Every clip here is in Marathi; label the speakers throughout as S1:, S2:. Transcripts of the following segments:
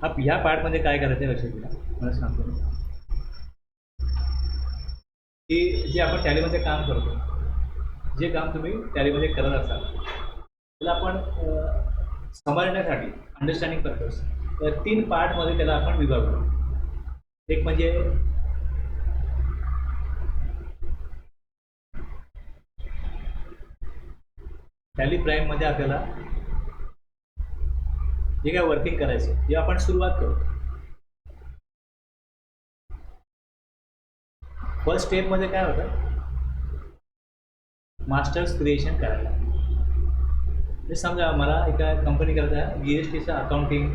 S1: ह्या पार्टमध्ये काय करायचं आहे लक्षात घ्या, मला सांगतो मी. की जे आपण टॅलीमध्ये काम करतो, जे काम तुम्ही टॅलीमध्ये करत असाल त्याला आपण समजण्यासाठी अंडरस्टँडिंग पर्पज 3 पार्टमध्ये त्याला आपण विभागतो. एक म्हणजे टॅली प्राईममध्ये आपल्याला जे काय वर्किंग करायचं जे आपण सुरुवात करतो. फर्स्ट स्टेपमध्ये काय होतं, मास्टर्स क्रिएशन करायला. म्हणजे समजा मला एका कंपनी करता GSTचं अकाउंटिंग,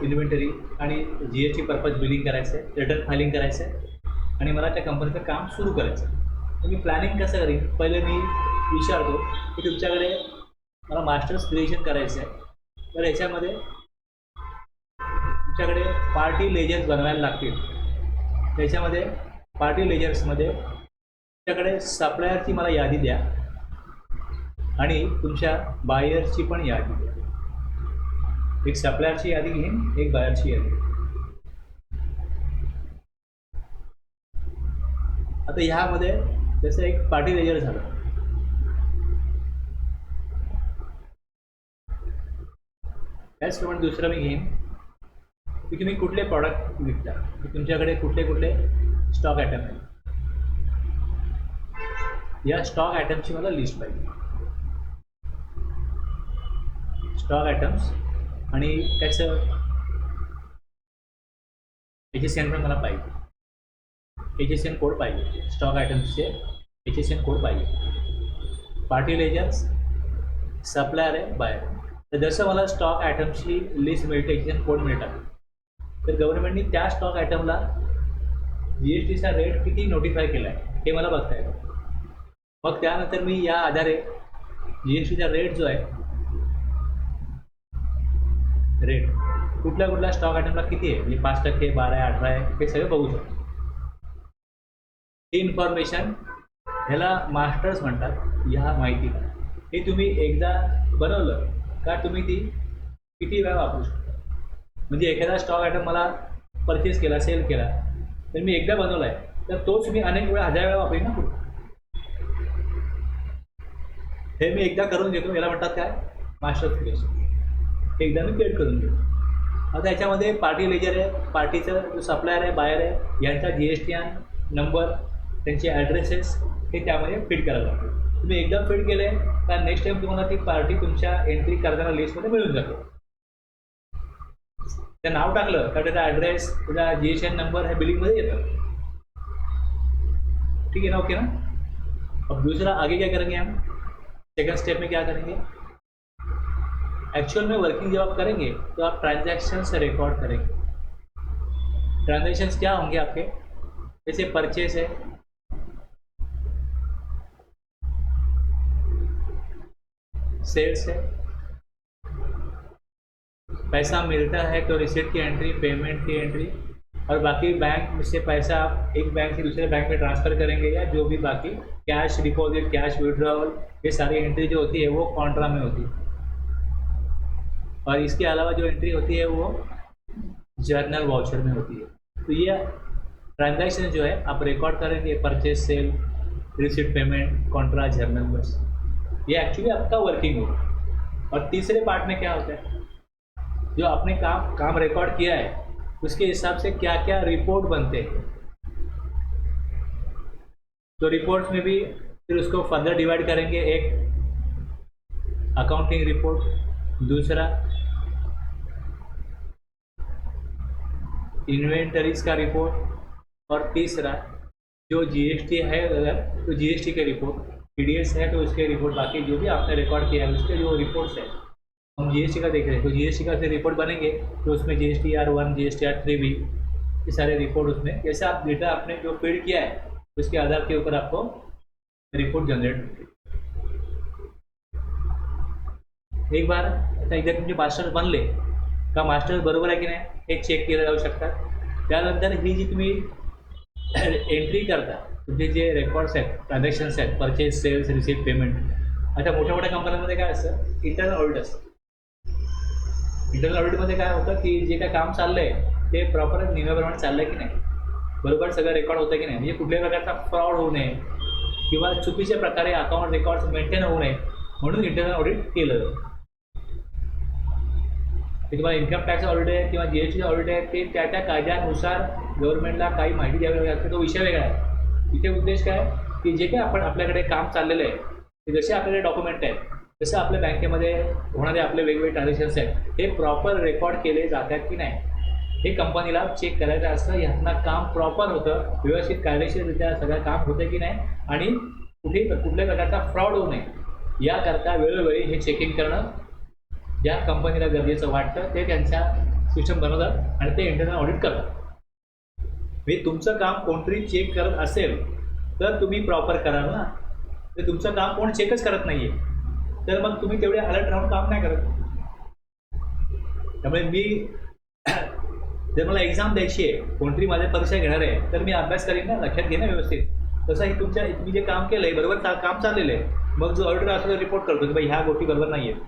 S1: इन्व्हेंटरी आणि GST पर्पज बिलिंग करायचं आहे, रिटर्न फायलिंग करायचं आहे आणि मला त्या कंपनीचं काम सुरू करायचं आहे. तर मी प्लॅनिंग कसं करीन, पहिले मी विचारतो की तुमच्याकडे मला मास्टर्स क्रिएशन करायचं आहे, तर याच्यामध्ये तुमच्याकडे पार्टी लेजर्स बनवायला लागतील. त्याच्यामध्ये पार्टी लेजर्समध्ये तुमच्याकडे सप्लायरची मला यादी द्या आणि तुमच्या बायर्सची पण यादी द्या. एक सप्लायरची यादी घेईन, एक बायरची यादी. आता ह्यामध्ये जसं एक पार्टी लेजर झालं, त्याचप्रमाणे दुसरं मी घेईन की तुम्ही कुठले प्रॉडक्ट विकता, की तुमच्याकडे कुठले कुठले स्टॉक आयटम आहेत. या स्टॉक आयटमची मला लिस्ट पाहिजे, स्टॉक आयटम्स, आणि त्याचं HSN पण मला पाहिजे, HSN कोड पाहिजे, स्टॉक आयटम्सचे HSN कोड पाहिजे. पार्टी लेजर्स, सप्लायर आहे, बायर. तर जसं मला स्टॉक आयटम्सची लिस्ट मिळते, HSN कोड मिळतात, तर गव्हर्नमेंटनी त्या स्टॉक आयटमला GSTचा रेट किती नोटिफाय केला आहे हे मला बघता येतं. मग त्यानंतर मी या आधारे GSTचा रेट जो आहे, रेट कुठल्या कुठल्या स्टॉक आयटमला किती आहे, म्हणजे 5%, 12%, 18% आहे, हे सगळं बघू शकतो. ही इन्फॉर्मेशन ह्याला मास्टर्स म्हणतात. ह्या माहितीला हे तुम्ही एकदा बनवलं का तुम्ही ती किती वेळा वापरू शकता. म्हणजे एखादा स्टॉक आयटम मला परचेस केला, सेल केला, तर मी एकदा बनवला आहे तर तोच मी अनेक वेळा, 1000 वेळा वापरेन ना पुढे. हे मी एकदा करून घेतो, याला म्हणतात काय, मास्टर्स क्रिएशन. एकदा मी क्रिएट करून घेतो. आता याच्यामध्ये पार्टी लेजर आहे, पार्टीचं जो सप्लायर आहे, बायर आहे, यांचा GSTN नंबर, त्यांचे ॲड्रेसेस हे त्यामध्ये फिट करायला लागते. तुम्ही एकदा फिट केले तर नेक्स्ट टाईम तुम्हाला ती पार्टी तुमच्या एंट्री करताना लिस्टमध्ये मिळून जाते. त्या नाव टाकलं तर त्याचा ॲड्रेस, त्याचा GSTN नंबर हे बिलिंगमध्ये येतं. ठीक है ना, ओके ना. अब दूसरा आगे क्या करेंगे हम, सेकंड स्टेप में क्या करेंगे, एक्चुअल में वर्किंग जब आप करेंगे तो आप ट्रांजैक्शंस रिकॉर्ड करेंगे. ट्रांजैक्शंस क्या होंगे आपके, जैसे परचेस है, सेल्स है, पैसा मिलता है तो रिसीट की एंट्री, पेमेंट की एंट्री, और बाकी बैंक से पैसा आप एक बैंक से दूसरे बैंक में ट्रांसफ़र करेंगे, या जो भी बाकी कैश डिपॉजिट, कैश विड्रॉवल, ये सारी एंट्री जो होती है वो कॉन्ट्रा में होती है. और इसके अलावा जो एंट्री होती है वो जर्नल वाउचर में होती है. तो ये ट्रांजैक्शन जो है आप रिकॉर्ड करेंगे, purchase, sale, receipt, payment, contra, journal, बस ये एक्चुअली आपका वर्किंग होगा. और तीसरे पार्ट में क्या होता है, जो आपने काम रिकॉर्ड किया है उसके हिसाब से क्या क्या रिपोर्ट बनते हैं. तो रिपोर्ट्स में भी फिर उसको फर्दर डिवाइड करेंगे. एक अकाउंटिंग रिपोर्ट, दूसरा इन्वेंटरीज का रिपोर्ट, और तीसरा जो GST है अगर तो GST के रिपोर्ट, TDS है तो उसके रिपोर्ट, बाकी जो भी आपने रिकॉर्ड किया है उसके जो रिपोर्ट्स है. हम GST का देख रहे हैं तो GST का फिर रिपोर्ट बनेंगे, तो उसमें GSTR1, GSTR3 भी, ये सारे रिपोर्ट उसमें, जैसे आप डेटा आपने जो फीड किया है उसके आधार के ऊपर आपको रिपोर्ट जनरेट होगी. एक बार आता एकदा तुमचे मास्टर्स बनले का, मास्टर्स बरोबर आहे की नाही हे चेक केलं जाऊ शकतात. त्यानंतर ही जी तुम्ही एंट्री करता, तुमचे जे रेकॉर्ड्स आहेत, ट्रान्झॅक्शन्स आहेत, परचेस, सेल्स, रिसीट, पेमेंट. आता मोठ्या मोठ्या कंपन्यांमध्ये काय असतं, इंटरनल ऑडिट असतं. इंटरनल ऑडिटमध्ये काय होतं की जे काय काम चाललंय ते प्रॉपर नियमाप्रमाणे चाललंय की नाही, बरोबर सगळं रेकॉर्ड होतं की नाही, म्हणजे कुठल्याही प्रकारचा फ्रॉड होऊ नये किंवा चुकीच्या प्रकारे अकाउंट रेकॉर्ड्स मेंटेन होऊ नये म्हणून इंटरनल ऑडिट केलं जातं. की तुम्हाला इन्कम टॅक्स ऑडिट आहे किंवा GST ऑडिट आहे ते त्या त्या कायद्यानुसार गव्हर्नमेंटला काही माहिती द्यावी लागते, तो विषय वेगळा आहे. इथे उद्देश काय की जे काही आपण आपल्याकडे काम चाललेलं आहे ते जसे आपल्याकडे डॉक्युमेंट आहेत जसं आपल्या बँकेमध्ये होणारे आपले वेगवेगळे ट्रान्झॅक्शन्स आहेत हे प्रॉपर रेकॉर्ड केले जातात की नाही हे कंपनीला चेक करायचं असतं. ह्यातनं काम प्रॉपर होतं, व्यवस्थित कायदेशीररित्या सगळं काम होतं की नाही आणि कुठल्याही प्रकारचा फ्रॉड होऊ नये याकरता वेळोवेळी हे चेकिंग करणं ज्या कंपनीला गरजेचं वाटतं ते त्यांच्या सिस्टम बनवतात आणि ते इंटरनल ऑडिट करतात. म्हणजे तुमचं काम कोणतरी चेक करत असेल तर तुम्ही प्रॉपर कराल ना, तर तुमचं काम कोण चेकच करत नाही आहे तर मग तुम्ही तेवढे अलर्ट राहून काम नाही करत. त्यामुळे मी जर मला एक्झाम द्यायची आहे, कोणतरी माझ्या परीक्षा घेणार आहे तर मी अभ्यास करीन ना, लक्षात घे ना व्यवस्थित. तसं हे तुम्ही जे काम केलं आहे बरोबर काम चाललेलं आहे, मग जो ऑडिटर असतो तो रिपोर्ट करतो की बाई ह्या गोष्टी बरोबर नाही आहेत,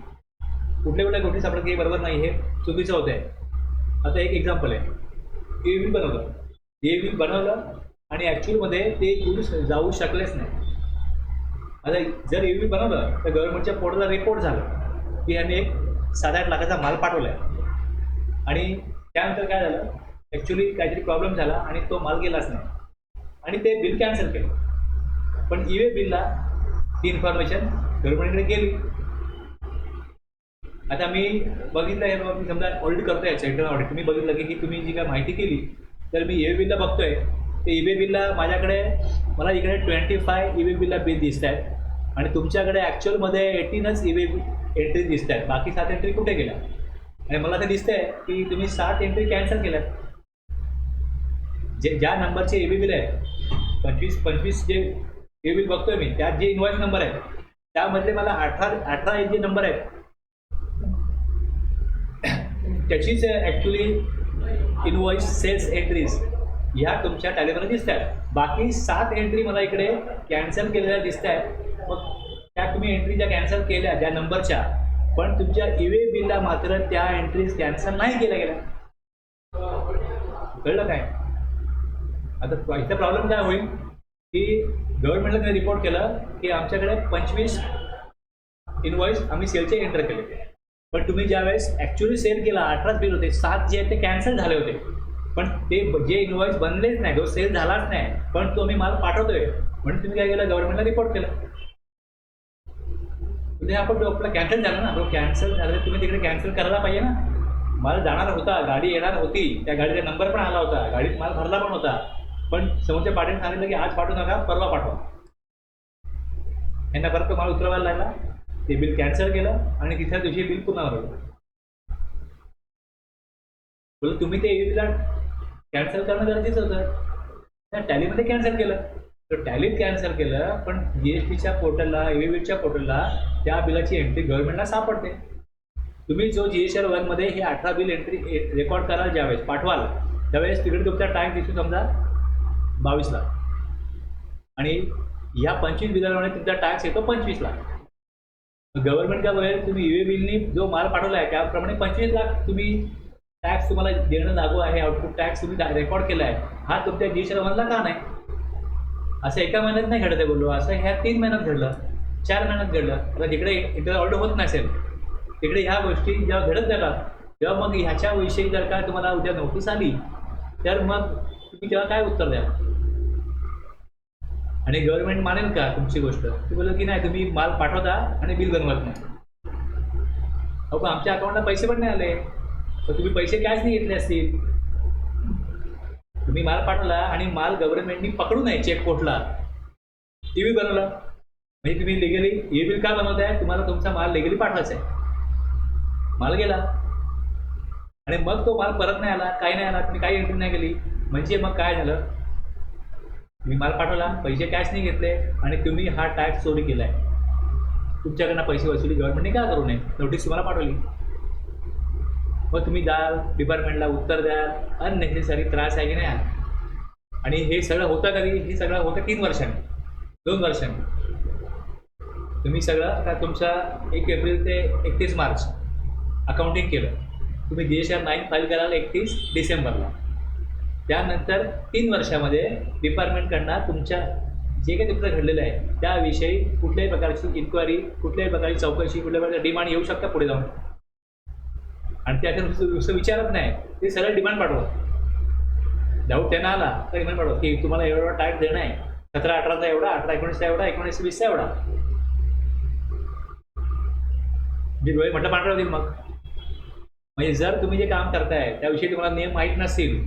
S1: कुठल्या गोष्टी सापडत की बरोबर नाही हे चुकीचं होतं आहे. आता एक एक्झाम्पल आहे, AVL बनवलं, AVL बनवलं आणि ॲक्च्युअलमध्ये ते गुड्स जाऊ शकलेच नाही. आता जर AVL बनवलं तर गव्हर्नमेंटच्या पोर्टलला रिपोर्ट झालं की यांनी एक 7-8 लाखाचा माल पाठवला आहे आणि त्यानंतर काय झालं ॲक्च्युली काहीतरी प्रॉब्लेम झाला आणि तो माल गेलाच नाही आणि ते बिल कॅन्सल केलं. पण E-way बिलला ती इन्फॉर्मेशन गव्हर्नमेंटकडे गेली. आता मी बघितलं हे मी समजा ऑडिट करतोय इंटरनल ऑडिट, मी बघितलं की तुम्ही जी काय माहिती केली तर मी E-way बिलला बघतोय ते E-way बिलला माझ्याकडे मला इकडे 25 E-way बिलला बिल दिसत आहेत आणि तुमच्याकडे ॲक्च्युअलमध्ये 18च E-way एंट्री दिसत आहेत, बाकी 7 एंट्री कुठे गेल्या आणि मला ते दिसतंय की तुम्ही 7 एंट्री कॅन्सल केल्यात. ज्या नंबरचे E-way बिल आहे 25 जे E-way बिल बघतोय मी त्यात जे इन्व्हॉइस नंबर आहे त्यामधले मला 18 जे नंबर आहेत त्याचीच ॲक्च्युली इनवॉइस सेल्स एंट्रीज ह्या तुमच्या टॅलीमध्ये दिसत आहेत. बाकी 7 एंट्री मला इकडे कॅन्सल केलेल्या दिसत आहेत. मग त्या तुम्ही एंट्री ज्या कॅन्सल केल्या ज्या नंबरच्या, पण तुमच्या E-way बिलला मात्र त्या एंट्रीज कॅन्सल नाही केल्या गेल्या. कळलं काय? आता इथं प्रॉब्लेम काय होईल की गव्हर्नमेंटला त्यांनी रिपोर्ट केलं की आमच्याकडे 25 इनवॉइस आम्ही सेलचे एंटर केले, पण तुम्ही ज्यावेळेस ॲक्च्युअली सेल केला 18 बिल होते, 7 जे आहेत ते कॅन्सल झाले होते, पण ते जे इनवॉइस बनलेच नाही, जो सेल झालाच नाही, पण तो मी माल पाठवतोय म्हणून तुम्ही काय केलं गव्हर्नमेंटला रिपोर्ट केलं. म्हणजे आपण आपला कॅन्सल झाला ना, तो कॅन्सल झालं तुम्ही तिकडे कॅन्सल करायला पाहिजे ना. माल जाणार होता, गाडी येणार होती, त्या गाडीचा नंबर पण आला होता, गाडीत माल भरला पण होता, पण समोरच्या पार्टीने सांगितलं की आज पाठवू नका, परवा पाठवा. यांना परत तो माल उतरवायला लागला, ते बिल कॅन्सल केलं आणि तिसऱ्या दिवशी बिल पुन्हा भरलं. बोल तुम्ही ते E-way बिलला कॅन्सल करणं गरजेचं होतं, त्या टॅलीमध्ये कॅन्सल केलं. तर टॅलीत कॅन्सल केलं, पण GSTच्या पोर्टलला E-way बिलच्या पोर्टलला त्या बिलाची एंट्री गव्हर्नमेंटला सापडते. तुम्ही जो GSL 1मध्ये हे 18 बिल एंट्री रेकॉर्ड कराल ज्यावेळेस पाठवाल त्यावेळेस तिकडे तुमचा टाईम दिसतो समजा 22ला आणि ह्या 25 बिलांमुळे तुमचा टॅक्स येतो 25ला. गव्हर्नमेंट काय बघेल तुम्ही E-way बिलनी जो माल पाठवला आहे त्याप्रमाणे 25 लाख तुम्ही टॅक्स तुम्हाला देणं लागू आहे, आउटपुट टॅक्स तुम्ही रेकॉर्ड केला आहे, हा तुमच्या GSL 1ला का नाही? असं एका महिन्यात नाही घडत आहे बोललो, असं ह्या 3 महिन्यात घडलं, 4 महिन्यात घडलं. आता तिकडे इंटरनल ऑडिट होत नसेल तिकडे ह्या गोष्टी जेव्हा घडत जातात तेव्हा मग ह्याच्याविषयी जर का तुम्हाला उद्या नोटीस आली तर मग तुम्ही तेव्हा काय उत्तर द्या आणि गव्हर्नमेंट मानेल का तुमची गोष्ट? ती बोललं की नाही तुम्ही माल पाठवता आणि बिल बनवत नाही. अहो पण आमच्या अकाउंटला पैसे पण नाही आले, तर तुम्ही पैसे कॅश नाही घेतले असतील. तुम्ही माल पाठवला आणि माल गव्हर्नमेंटनी पकडू नये चेक कोर्टला, E-way बनवला म्हणजे तुम्ही लिगली E-way बिल का बनवताय? तुम्हाला तुमचा माल लिगली पाठवायचा आहे, माल गेला आणि मग तो माल परत नाही आला, काही नाही आला, तुम्ही काही एंट्री नाही केली, म्हणजे मग काय झालं? तुम्ही माल पाठवला, पैसे कॅश नाही घेतले आणि तुम्ही हा टॅक्स चोरी केला आहे. तुमच्याकडनं पैसे वसुली गव्हर्नमेंटने का करू नये? नोटीस तुम्हाला पाठवली, मग तुम्ही द्याल डिपार्टमेंटला उत्तर द्याल, अननेसेसरी त्रास आहे की नाही? आणि हे सगळं होतं कधी? हे सगळं होतं 3 वर्षांनी 2 वर्षांनी. तुम्ही सगळं आता तुमचा 1 एप्रिल ते 31 मार्च अकाउंटिंग केलं तुम्ही GSR 9 फाईल कराल 31 डिसेंबरला. त्यानंतर 3 वर्षामध्ये डिपार्टमेंटकडनं तुमच्या जे काही तुमचं घडलेलं आहे त्याविषयी कुठल्याही प्रकारची इन्क्वायरी, कुठल्याही प्रकारची चौकशी, कुठल्याही प्रकारची डिमांड येऊ शकता पुढे जाऊन. आणि त्याच्या नुसतं विचारत नाही, ते सरळ डिमांड पाठवा. डाऊट त्यांना आला तर डिमांड पाठवा की तुम्हाला एवढा टॅक्स देणं आहे, 17-18चा एवढा, 18-19चा एवढा, 19-20चा एवढा. जे डोळे म्हटलं पांढरे होतील मग. म्हणजे जर तुम्ही जे काम करताय त्याविषयी तुम्हाला नियम माहीत नसतील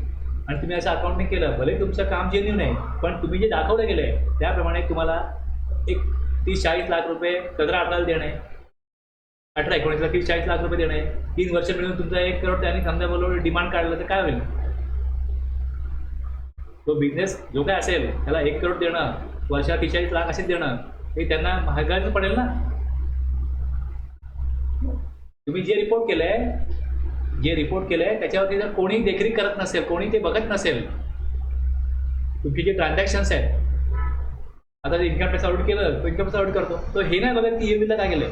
S1: आणि तुम्ही असं अकाउंटिंग केलं, भले तुमचं काम जेन्युइन आहे, पण तुम्ही जे दाखवलं गेलं आहे त्याप्रमाणे तुम्हाला एक 30-40 लाख रुपये 17-18ला देणे, 18-19ला 30-40 लाख रुपये देणे, 3 वर्ष मिळून तुमचा 1 करोड त्यांनी समजा बोलवलं डिमांड काढलं तर काय होईल? तो बिझनेस जो काय असेल त्याला 1 करोड देणं, वर्षाला 40 लाख असेच देणं, हे त्यांना महागायचं पडेल ना. तुम्ही जे रिपोर्ट केलंय त्याच्यावरती जर कोणी देखरेख करत नसेल, कोणी ते बघत नसेल, तुमचे जे ट्रान्झॅक्शन्स आहेत, आता जे इन्कम टॅक्स ऑडिट केलं तो इन्कम टॅक्स ऑडिट करतो, तो हे नाही बघत की EVBला काय केलंय.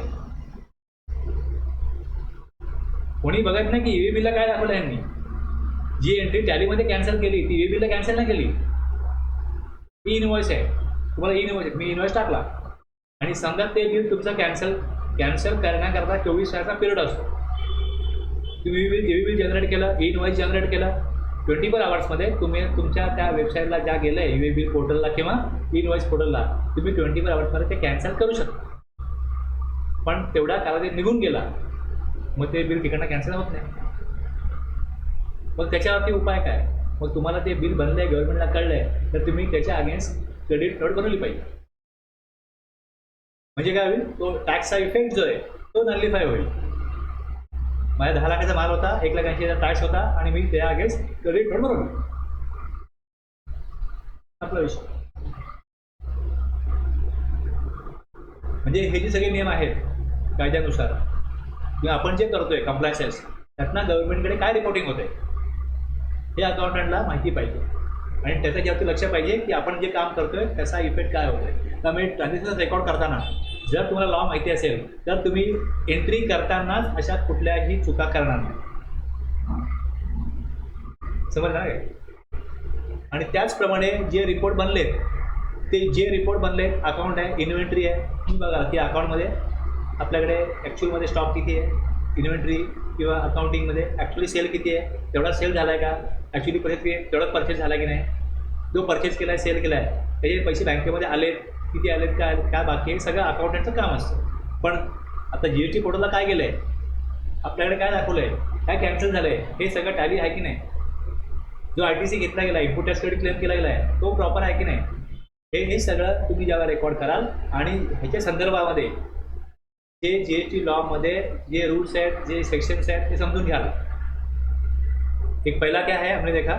S1: कोणी बघत नाही की EVBला काय दाखवलं यांनी. जी एंट्री टॅलीमध्ये कॅन्सल केली ती EVBला कॅन्सल नाही केली. ई इनवॉइस आहे, तुम्हाला ई इनवॉइस, मी इनवॉइस टाकला आणि समजा ते बिल तुमचं कॅन्सल करण्याकरता 24 तासाचा पिरियड असतो. तुम्ही EVB जनरेट केलं, ई इनवॉइस जनरेट केलं, 24 आवर्समध्ये तुम्ही तुमच्या त्या वेबसाईटला ज्या गेलं आहे EVB पोर्टलला किंवा ई इनवॉइस पोर्टलला, तुम्ही 24 आवर्समध्ये ते कॅन्सल करू शकता. पण तेवढा कालावधी निघून गेला मग ते बिल तिकडनं कॅन्सल होत नाही. मग त्याच्यावरती उपाय काय? मग तुम्हाला ते बिल बनलं आहे, गव्हर्नमेंटला कळलं आहे, तर तुम्ही त्याच्या अगेन्स्ट क्रेडिट नोट बनवली पाहिजे. म्हणजे काय होईल, तो टॅक्सचा इफेक्ट जो आहे तो नलिफाय होईल. माझ्या 10 लाखाचा माल होता, 1,80,000 टॅक्स होता आणि मी त्या अगेन्स्ट क्रेडिट नोट बनवली. आपला विषय म्हणजे हे जे सगळे नियम आहेत कायद्यानुसार किंवा आपण जे करतोय कंप्लायन्सेस, त्यातनं गव्हर्नमेंटकडे काय रिपोर्टिंग होते हे अकाउंटंटला माहिती पाहिजे आणि त्याच्यावरती लक्ष पाहिजे की आपण जे काम करतोय त्याचा इफेक्ट काय होतोय. त्यामुळे ट्रान्झॅक्शन रेकॉर्ड करताना जर तुम्हाला लॉ माहिती असेल तर तुम्ही एंट्री करतानाच अशा कुठल्याही चुका करणार नाही. समजलं काय? आणि त्याचप्रमाणे जे रिपोर्ट बनलेत अकाउंट आहे, इन्व्हेंटरी आहे, तुम्ही बघा की अकाउंटमध्ये आपल्याकडे ॲक्च्युअलमध्ये स्टॉक किती आहे, इन्व्हेंटरी किंवा अकाउंटिंगमध्ये ॲक्च्युअली सेल किती आहे, तेवढा सेल झाला आहे का, ॲक्च्युअली परचेस तेवढा परचेस झाला की नाही, जो परचेस केला आहे, सेल केला आहे, त्याचे पैसे बँकेमध्ये आलेत, किती आलेत, काय बाकी आहे, सगळं अकाउंटंटचं काम असतं. पण आता GST पोर्टलला काय गेलं आहे, आपल्याकडे काय दाखवलं आहे, काय कॅन्सल झालं आहे, हे सगळं टॅली आहे की नाही, जो ITC घेतला गेला आहे, इनपुट टॅक्स क्रेडिट क्लेम केला गेला आहे तो प्रॉपर आहे की नाही, हे सगळं तुम्ही जेव्हा रेकॉर्ड कराल आणि ह्याच्या संदर्भामध्ये जे GST लॉमध्ये जे रूल्स आहेत, जे सेक्शन्स आहेत ते समझून घ्याल. एक पहला क्या है, हमने देखा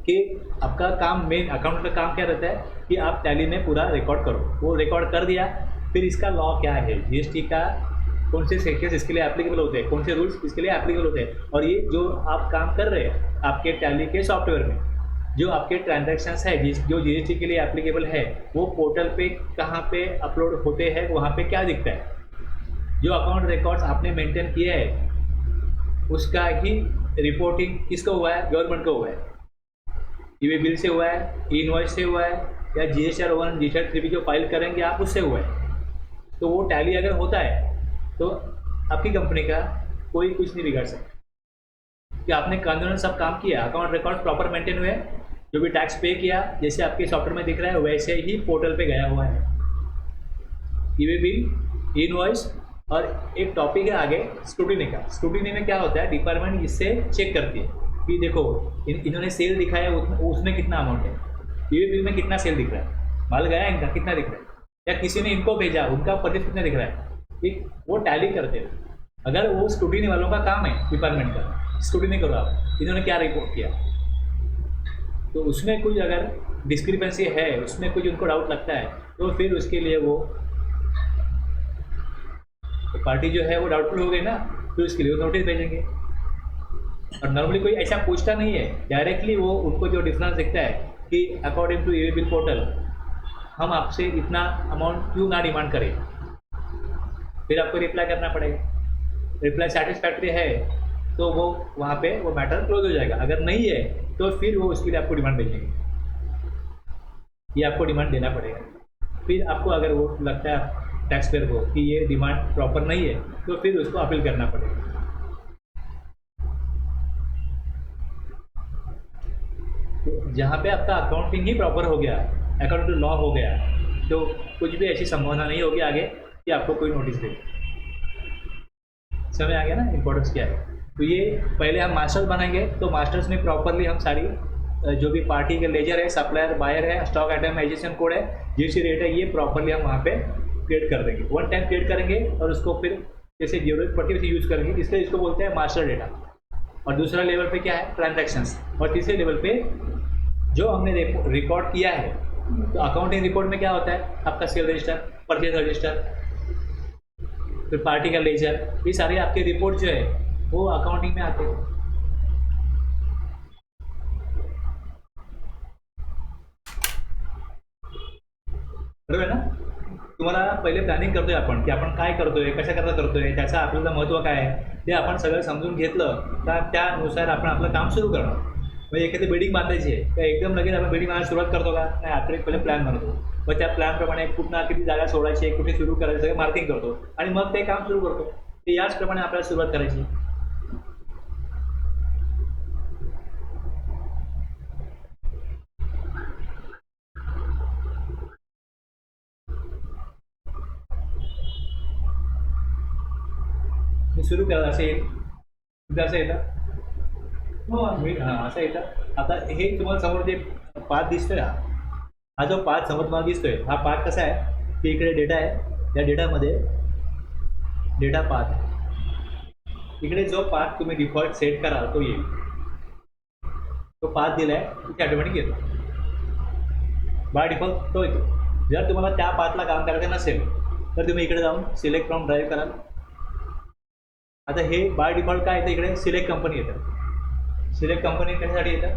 S1: कि आपका काम, मेन अकाउंट का काम क्या रहता है कि आप टैली में पूरा रिकॉर्ड करो. वो रिकॉर्ड कर दिया, फिर इसका लॉ क्या है, GST का कौन से सेक्शंस इसके लिए एप्लीकेबल होते हैं, कौन से रूल्स इसके लिए एप्लीकेबल होते हैं, और ये जो आप काम कर रहे हैं आपके टैली के सॉफ्टवेयर में जो आपके ट्रांजैक्शंस है जो GST के लिए एप्लीकेबल है, वो पोर्टल पे कहाँ पे अपलोड होते हैं, वहाँ पे क्या दिखता है, जो अकाउंट रिकॉर्ड्स आपने मेंटेन किया है उसका ही रिपोर्टिंग किसको हुआ है, गवर्नमेंट को हुआ है, EVB बिल से हुआ है, ई इनवॉइस से हुआ है, या GSR 1 GSR 3 भी जो फाइल करेंगे आप उससे हुआ है. तो वो टैली अगर होता है तो आपकी कंपनी का कोई कुछ नहीं बिगाड़ सकता कि आपने कानूनन सब काम किया, अकाउंट रिकॉर्ड प्रॉपर मेंटेन हुए, जो भी टैक्स पे किया जैसे आपके सॉफ्टवेयर में दिख रहा है वैसे ही पोर्टल पे गया हुआ है. EVB बिल, इनवॉइस, और एक टॉपिक है आगे स्क्रूटिनी का. स्क्रूटिनी में क्या होता है, डिपार्टमेंट इससे चेक करती है कि देखो इन्होंने सेल दिखाया उसमें कितना अमाउंट है, EVB बिल में कितना सेल दिख रहा है, माल गया इनका कितना दिख रहा है, या किसी ने इनको भेजा उनका परचेज कितना दिख रहा है, एक वो टैली करते हैं. अगर वो स्क्रूटिनी वालों का काम है डिपार्टमेंट का, स्क्रूटिनी करो आप इन्होंने क्या रिपोर्ट किया, तो उसमें कुछ अगर डिस्क्रिपेंसी है, उसमें कुछ उनको डाउट लगता है तो फिर उसके लिए वो पार्टी जो है वो डाउटफुल हो गई ना, फिर उसके लिए वो नोटिस भेजेंगे. और नॉर्मली कोई ऐसा पूछता नहीं है, डायरेक्टली वो उनको जो डिफरेंस दिखता है कि according to EVB bill portal हम आपसे इतना अमाउंट क्यों ना डिमांड करें, फिर आपको रिप्लाई करना पड़ेगा. रिप्लाई सेटिस्फैक्ट्री है तो वो वहाँ पे वो मैटर क्लोज हो जाएगा। अगर नहीं है तो फिर वो उसके लिए आपको डिमांड भेजेंगे, ये आपको डिमांड देना पड़ेगा। फिर आपको अगर वो लगता है टैक्स पेयर को कि ये डिमांड प्रॉपर नहीं है तो फिर उसको अपील करना पड़ेगा। तो जहाँ पे आपका अकाउंटिंग ही प्रॉपर हो गया, अकॉर्डिंग टू लॉ हो गया, तो कुछ भी ऐसी संभावना नहीं होगी आगे कि आपको कोई नोटिस दे। समझ आ गया ना इम्पोर्टेंस क्या है। तो ये पहले हम मास्टर्स बनाएंगे, तो मास्टर्स में प्रॉपरली हम सारी जो भी पार्टी के लेजर है, सप्लायर, बायर है, स्टॉक आइटमाइजेशन कोड है, जीएसटी रेट है, ये प्रॉपरली हम वहाँ पे क्रिएट कर देंगे। वन टाइम क्रिएट करेंगे और उसको फिर जैसे जरूरत पड़ती है वैसे यूज़ करेंगे, इसलिए इसको बोलते हैं मास्टर डेटा। और दूसरा लेवल पे क्या है, ट्रांजैक्शंस। और तीसरे लेवल पे जो हमने रिकॉर्ड किया है, तो अकाउंटिंग रिकॉर्ड में क्या होता है, आपका सेल रजिस्टर, परचेज रजिस्टर, फिर पार्टी का लेजर, ये सारे आपके रिपोर्ट जो है वो अकाउंटिंग में आते हैं। बरोबर ना। तुम्हाला पहिले प्लॅनिंग करतोय आपण की आपण काय करतोय, कशा करता करतोय, त्याचं आपल्याला महत्त्व काय आहे ते आपण सगळं समजून घेतलं तर त्यानुसार आपण आपलं काम सुरू करणार। म्हणजे एखादी बिल्डिंग बांधायची आहे तर एकदम लगेच आपण बिल्डिंग बांधायला सुरुवात करतो का, नाही, आपण पहिले प्लॅन बनवतो, मग त्या प्लॅनप्रमाणे कुठं किती जागा सोडायची आहे, कुठे सुरू करायचं, सगळं मार्किंग करतो आणि मग ते काम सुरू करतो। ते याचप्रमाणे आपल्याला सुरुवात करायची। मी सुरू केलं असं येईल, तुमचं असं येतं, मी हां असं येतं। आता हे तुम्हाला समोर जे पाथ दिसतोय, हा जो पाथ समोर तुम्हाला दिसतोय, हा पाथ कसा आहे की इकडे डेटा आहे, या डेटामध्ये डेटा पाथ, इकडे जो पाथ तुम्ही डिफॉल्ट सेट कराल तो येईल, तो पाथ दिला आहे तिथे ऑटोमॅटिक येतो, बाय डिफॉल्ट तो येतो। जर तुम्हाला त्या पाथला काम करायचं नसेल तर तुम्ही इकडे जाऊन सिलेक्ट फ्रॉम ड्राईव्ह कराल। आता हे बाय डिफॉल्ट काय येतं, इकडे सिलेक्ट कंपनी येतं। सिलेक्ट कंपनी कशासाठी येतं,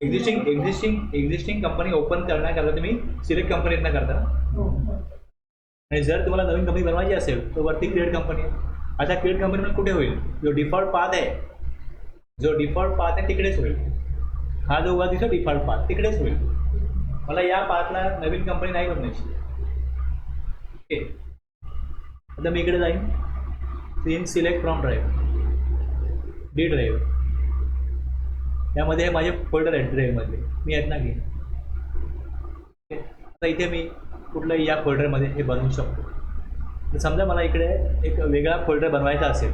S1: एक्झिस्टिंग कंपनी ओपन करण्याकरता तुम्ही सिलेक्ट कंपनीतनं करता ना। आणि जर तुम्हाला नवीन कंपनी बनवायची असेल तर वरती क्रिएट कंपनी आहे। आता क्रिएट कंपनी कुठे होईल, जो डिफॉल्ट पाथ आहे, जो डिफॉल्ट पाथ आहे तिकडेच होईल। हा जो वर दिसतो डिफॉल्ट पाथ तिकडेच होईल। मला या पाथला नवीन कंपनी नाही बनवायची, ओके। आता मी इकडे जाईन, scene select from drive, D drive, यामध्ये हे माझे फोल्डर आहेत ड्राईव्हमधले, मी यातना घेईन। आता इथे मी कुठलंही या फोल्डरमध्ये हे बनवू शकतो। तर समजा मला इकडे एक वेगळा फोल्डर बनवायचा असेल,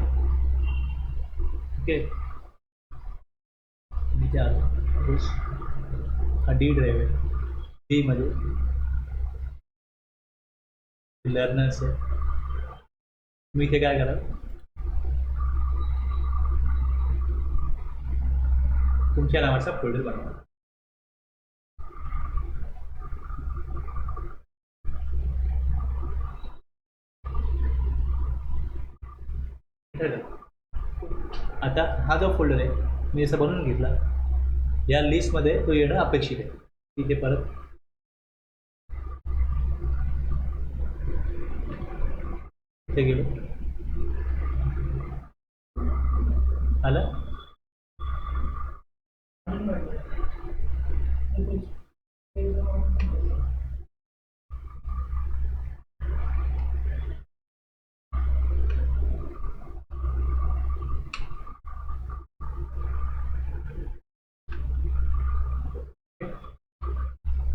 S1: ओके, मी ते आलो, हा डी ड्राईव्ह आहे, डीमध्ये लर्नर्स आहे, मी इथे काय कराल, तुमच्या नावाचा फोल्डर बनवा। आता हा जो फोल्डर आहे मी असं बनवून घेतला, या लिस्टमध्ये तो येणं अपेक्षित आहे। तिथे परत इथे गेलो, आलं,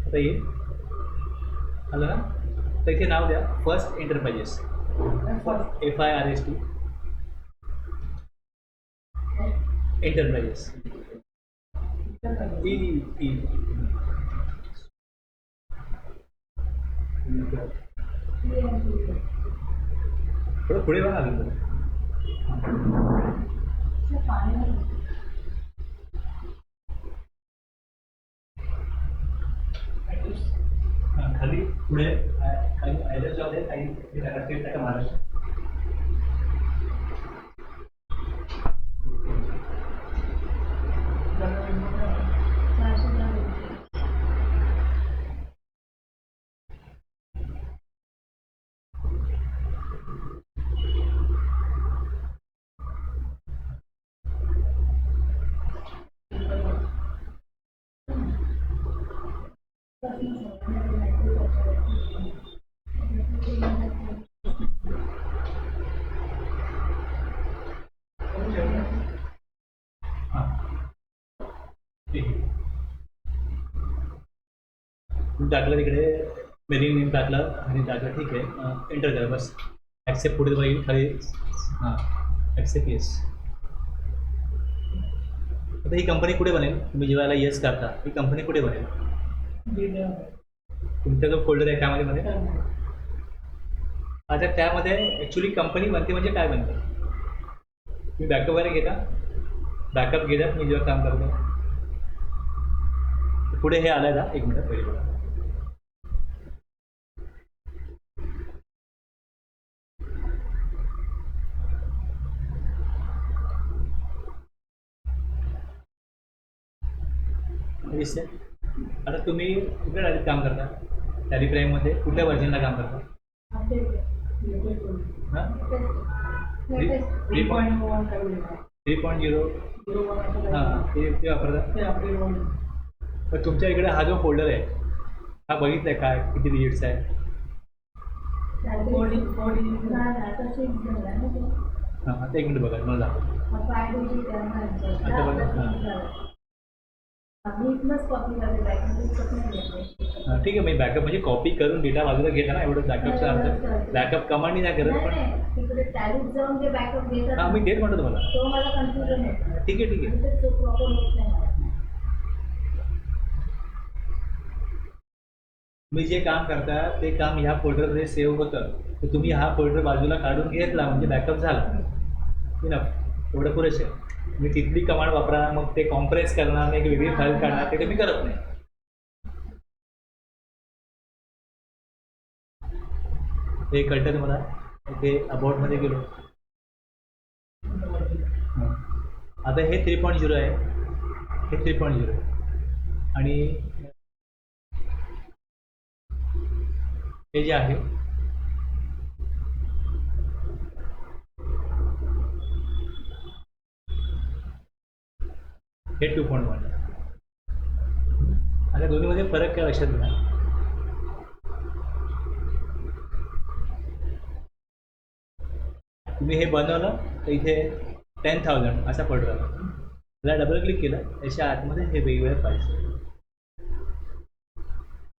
S1: आता ये आलं ना। तर इथे नाव द्या first enterprises, FIRST enterprises, E थोडं पुढे बघा अजून खाली पुढे काही ॲड्रेसमध्ये काही महाराष्ट्र, हां ठीक आहे. तुम्ही टाकलं तिकडे मेलिंग नेम टाकलं आणि टाकलं ठीक आहे, एंटर करा बस. ॲक्सेप्ट पुढे जाईल खाली. हां ॲक्सेप्ट येस. आता ही कंपनी कुठे बनेल, तुम्ही जेव्हा याला येस करता ही कंपनी कुठे बनेल? तुमचा जो फोल्डर आहे त्यामध्ये बनेल. आता त्यामध्ये ॲक्च्युली कंपनी बनते म्हणजे काय बनतं? तुम्ही बॅकअप वगैरे घेता, बॅकअप घेतात मी जेव्हा काम करतो. पुढे हे आलं ना, एक मिनिट पहिले बघा. दिसते. आता तुम्ही कुठल्या डायरेक्ट काम करता? टॅली प्राईममध्ये कुठल्या व्हर्जनला काम करता? हां 3.0. हां ते वापरता. पण तुमच्या इकडे हा जो फोल्डर आहे हा बघितला आहे काय किती डिजिट्स आहे? हां आता एक मिनिट बघा मला दाखव. आता बघा हां ठीक आहे. मी बॅकअप म्हणजे कॉपी करून डेटा बाजूला घेता ना, एवढं बॅकअपचं अर्थ. बॅकअप कमांडनी नाही करत पण हां मी तेच म्हणतो तुम्हाला. ठीक आहे ठीक आहे. तुम्ही जे काम करता ते काम ह्या फोल्डरमध्ये सेव्ह होतं, तर तुम्ही हा फोल्डर बाजूला काढून घेतला म्हणजे बॅकअप झाला. इनफ एवढं पुरेसे. तुम्ही तिथली कमांड वापरा, मग ते कॉम्प्रेस करणार, एक वेगळी फाईल काढणार, ते तुम्ही करत नाही. हे कळतं तुम्हाला? ते अबाउटमध्ये गेलो. आता हे 3.0 आहे, हे 3.0 आणि हे जे आहे हे 2.1. आता दोन्हीमध्ये फरक काय लक्षात घ्या. तुम्ही हे बनवलं तर इथे 10,000 असा पडला. त्याला डबल क्लिक केलं त्याच्या आतमध्ये हे वेगवेगळे फाईल्स.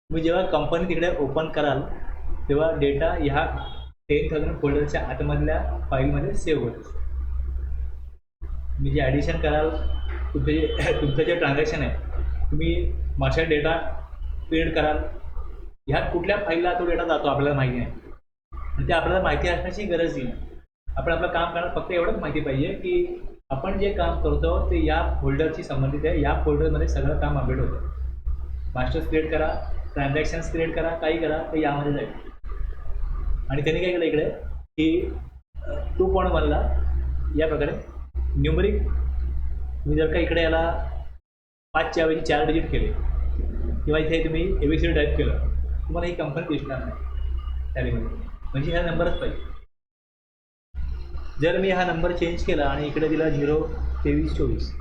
S1: तुम्ही जेव्हा कंपनी तिकडे ओपन कराल तेव्हा डेटा ह्या 10,000 फोल्डरच्या आतमधल्या फाईलमध्ये सेव्ह होतो. तुम्ही जे ॲडिशन कराल, तुमचं जे ट्रान्झॅक्शन आहे, तुम्ही मास्टर डेटा प्रिंट कराल, ह्यात कुठल्या फाईलला तो डेटा जातो आपल्याला माहिती नाही, आणि ते आपल्याला माहिती असण्याची गरज नाही. आपण आपलं काम करणार फक्त एवढंच माहिती पाहिजे की आपण जे काम करतो ते या फोल्डरशी संबंधित आहे, या फोल्डरमध्ये सगळं काम अपडेट होतं. मास्टर्स क्रिएट करा, ट्रान्झॅक्शन्स क्रिएट करा, काही करा, ते यामध्ये जाईल. आणि त्यांनी काय केलं इकडे की 2.1ला या प्रकारे न्यूमरिक, तुम्ही जर का इकडे याला 5च्या ऐवजी 4 डिजिट केले किंवा इथे तुम्ही ABCD टाईप केलं, तुम्हाला ही कंपनी दिसणार नाही टॅलीमध्ये, म्हणजे ह्या नंबरच पाहिजे. जर मी हा नंबर चेंज केला आणि इकडे दिला 02324,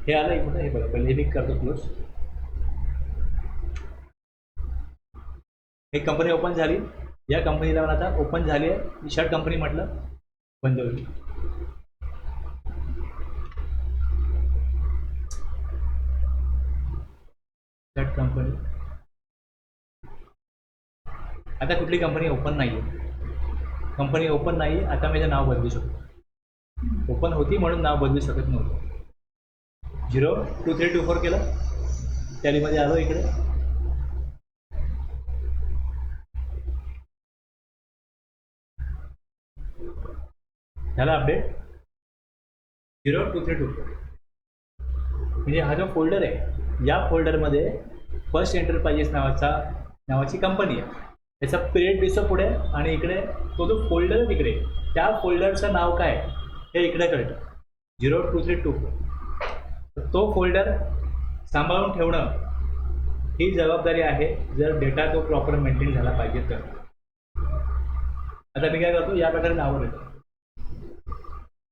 S1: हे आलं एक हे बघा. पहिले हे मी करतो क्लोज. एक कंपनी ओपन झाली, या कंपनीला मला आता ओपन झाली आहे, शर्ट कंपनी म्हटलं बंद होईल. Shirt company. आता कुठली कंपनी ओपन नाही आहे, कंपनी ओपन नाही. आता मी नाव बदलू शकतो. ओपन होती म्हणून नाव बदलू शकत नव्हतं. 02324 केलं, टॅलीमध्ये आलो इकडे. झाला अपडेट 02324. म्हणजे हा जो फोल्डर आहे, या फोल्डरमध्ये फर्स्ट एंटरप्राइजेस नावाची कंपनी आहे. त्याचा पिरियड दिसतो पुढे, आणि इकडे तो जो फोल्डर आहे तिकडे त्या फोल्डरचं नाव काय हे इकडे कळतं 02324. तर तो फोल्डर सांभाळून ठेवणं ही जबाबदारी आहे, जर डेटा तो प्रॉपर मेंटेन झाला पाहिजे तर. आता मी काय करतो, या प्रकारे नावं देतो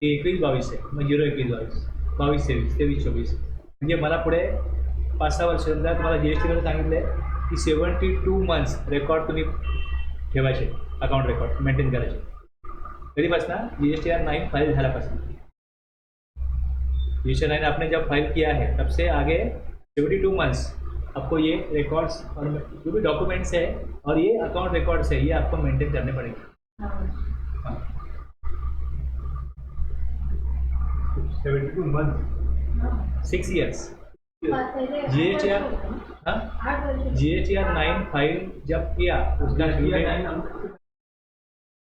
S1: की 2122 आहे, मग 02122. 22 23 24 म्हणजे मला पुढे 5-6 वर्ष समजा तुम्हाला GSTकडे सांगितलं आहे की 72 मंथ्स रेकॉर्ड तुम्ही ठेवायचे, अकाउंट रेकॉर्ड मेंटेन करायचे. कधीपासून? GSTR 9 फाइल झाल्यापासून. GSTR 9 आपने जब फाइल किया है तब से आगे 72 मंथ्स आपको ये रिकॉर्ड्स और जो भी डॉक्यूमेंट्स है और ये अकाउंट रिकॉर्ड्स है ये आपको मेंटेन करने पड़ेंगे. हाँ 72 month 6 years. GSTR GSTR 9 file जब किया उसका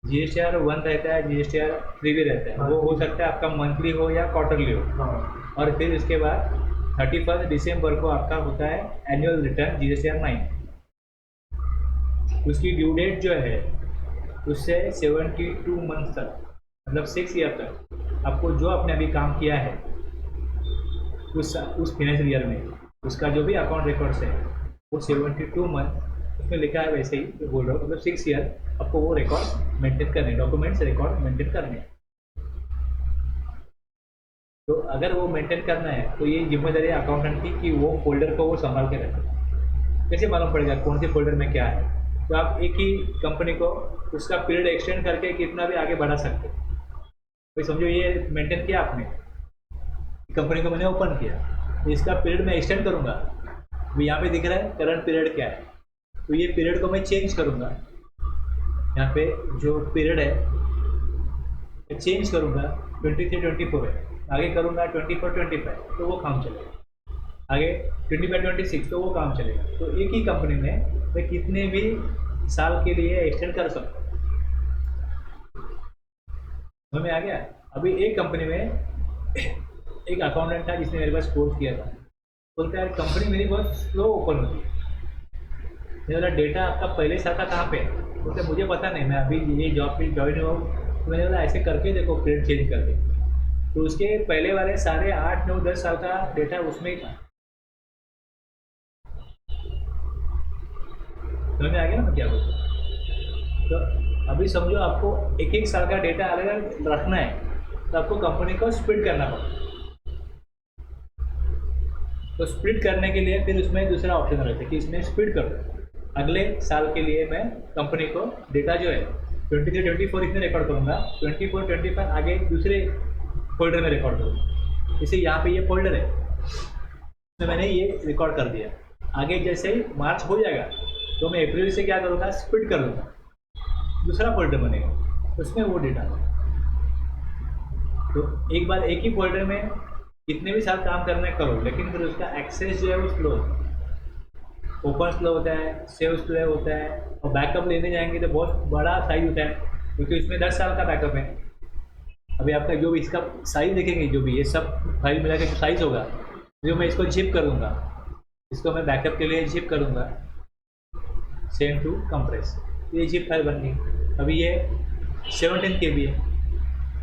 S1: GSTR 1 रहता है, GSTR 3 भी रहता है. वो हो सकता है आपका मंथली हो या क्वार्टरली हो. और फिर इसके बाद 31 दिसंबर को आपका होता है एनुअल रिटर्न GSTR 9. उसकी ड्यू डेट जो है उससे 72 मंथ तक मतलब 6 ईयर तक आपको जो आपने अभी काम किया है उस फाइनेंशियल ईयर में उसका जो भी अकाउंट रिकॉर्ड्स है वो 72 मंथ उसमें लिखा है वैसे ही बोल रहा हूँ. मतलब 6 ईयर आपको वो रिकॉर्ड मेंटेन करने, डॉक्यूमेंट्स रिकॉर्ड मेंटेन करने. तो अगर वो मेंटेन करना है तो ये जिम्मेदारी है अकाउंटेंट की कि वो फोल्डर को वो संभाल के रखे. कैसे मालूम पड़ेगा कौन से फोल्डर में क्या है? तो आप एक ही कंपनी को उसका पीरियड एक्सटेंड करके कितना भी आगे बढ़ा सकते हो. तो समझो ये मेंटेन किया आपने, कंपनी को मैंने ओपन किया तो इसका पीरियड मैं एक्सटेंड करूँगा. अभी यहाँ पे दिख रहा है करंट पीरियड क्या है, तो ये पीरियड को मैं चेंज करूँगा. यहाँ पे जो पीरियड है मैं चेंज करूँगा 23-24 है, आगे करूँगा 24-25 तो वो काम चलेगा. आगे 25-26 तो वो काम चलेगा. तो एक ही कंपनी में मैं कितने भी साल के लिए एक्सटेंड कर सकता हूँ. हमें आ गया. अभी एक कंपनी में एक अकाउंटेंट था जिसने मेरे पास कोर्स किया था. बोलता है कंपनी मेरी बहुत स्लो ओपन होती है. मेरा डेटा आपका पहले साल का कहाँ पे है? बोलते मुझे पता नहीं, मैं अभी ये जॉब पे ज्वाइन हुआ हूँ. तो मैंने बोला ऐसे करके देखो पीरियड चेंज करके. तो उसके पहले वाले सारे 8, 9, 10 साल का डेटा उसमें ही था. समझ में आ गया ना क्या बोलते. तो अभी समझो आपको एक एक साल का डेटा अलग अलग रखना है तो आपको कंपनी को स्प्लिट करना पड़ता. तो स्प्लिट करने के लिए फिर उसमें दूसरा ऑप्शन रहता है कि इसमें स्प्लिट कर दो. अगले साल के लिए मैं कंपनी को डेटा जो है 23-24 इसमें रिकॉर्ड करूँगा, 24-25 आगे दूसरे फोल्डर में रिकॉर्ड करूँगा. इसे यहाँ पे ये फोल्डर है तो मैंने ये रिकॉर्ड कर दिया. आगे जैसे ही मार्च हो जाएगा तो मैं अप्रैल से क्या करूँगा, स्प्लिट कर दूँगा, दूसरा फोल्डर बनेगा उसमें वो डेटा. तो एक बार एक ही फोल्डर में कितने भी साल काम करना है करो, लेकिन फिर उसका एक्सेस जो है वो स्लो होता है. ओपन स्लो होता है, सेव स्लो होता है. और बैकअप लेने जाएंगे तो बहुत बड़ा साइज होता है क्योंकि इसमें 10 साल का बैकअप है. अभी आपका जो भी इसका साइज देखेंगे, जो भी ये सब फाइल मिला के जो साइज़ होगा, जो मैं इसको जिप कर दूँगा, इसको मैं बैकअप के लिए जिप करूँगा, सेंड टू कंप्रेस. ये जिप फाइल बन गई. अभी ये 17 KB है.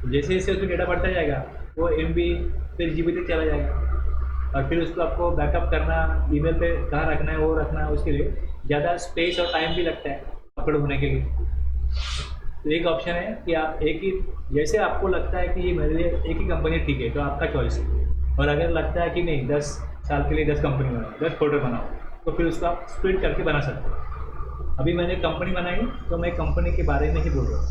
S1: जैसे जैसे उसमें डेटा बढ़ता जाएगा वो MB फिर GB तक चला जाएगा. और फिर उसको आपको बैकअप करना, ईमेल पे कहाँ रखना है वो रखना है, उसके लिए ज़्यादा स्पेस और टाइम भी लगता है अपलोड होने के लिए. तो एक ऑप्शन है कि आप एक ही, जैसे आपको लगता है कि ये मेरे लिए एक ही कंपनी ठीक है तो आपका चॉइस है. और अगर लगता है कि नहीं 10 साल के लिए 10 कंपनी बनाओ, 10 फोल्डर बनाओ, तो फिर उसको आप स्प्लिट करके बना सकते हो. अभी मैंने कंपनी बनाई तो मैं कंपनी के बारे में ही बोल रहा हूँ.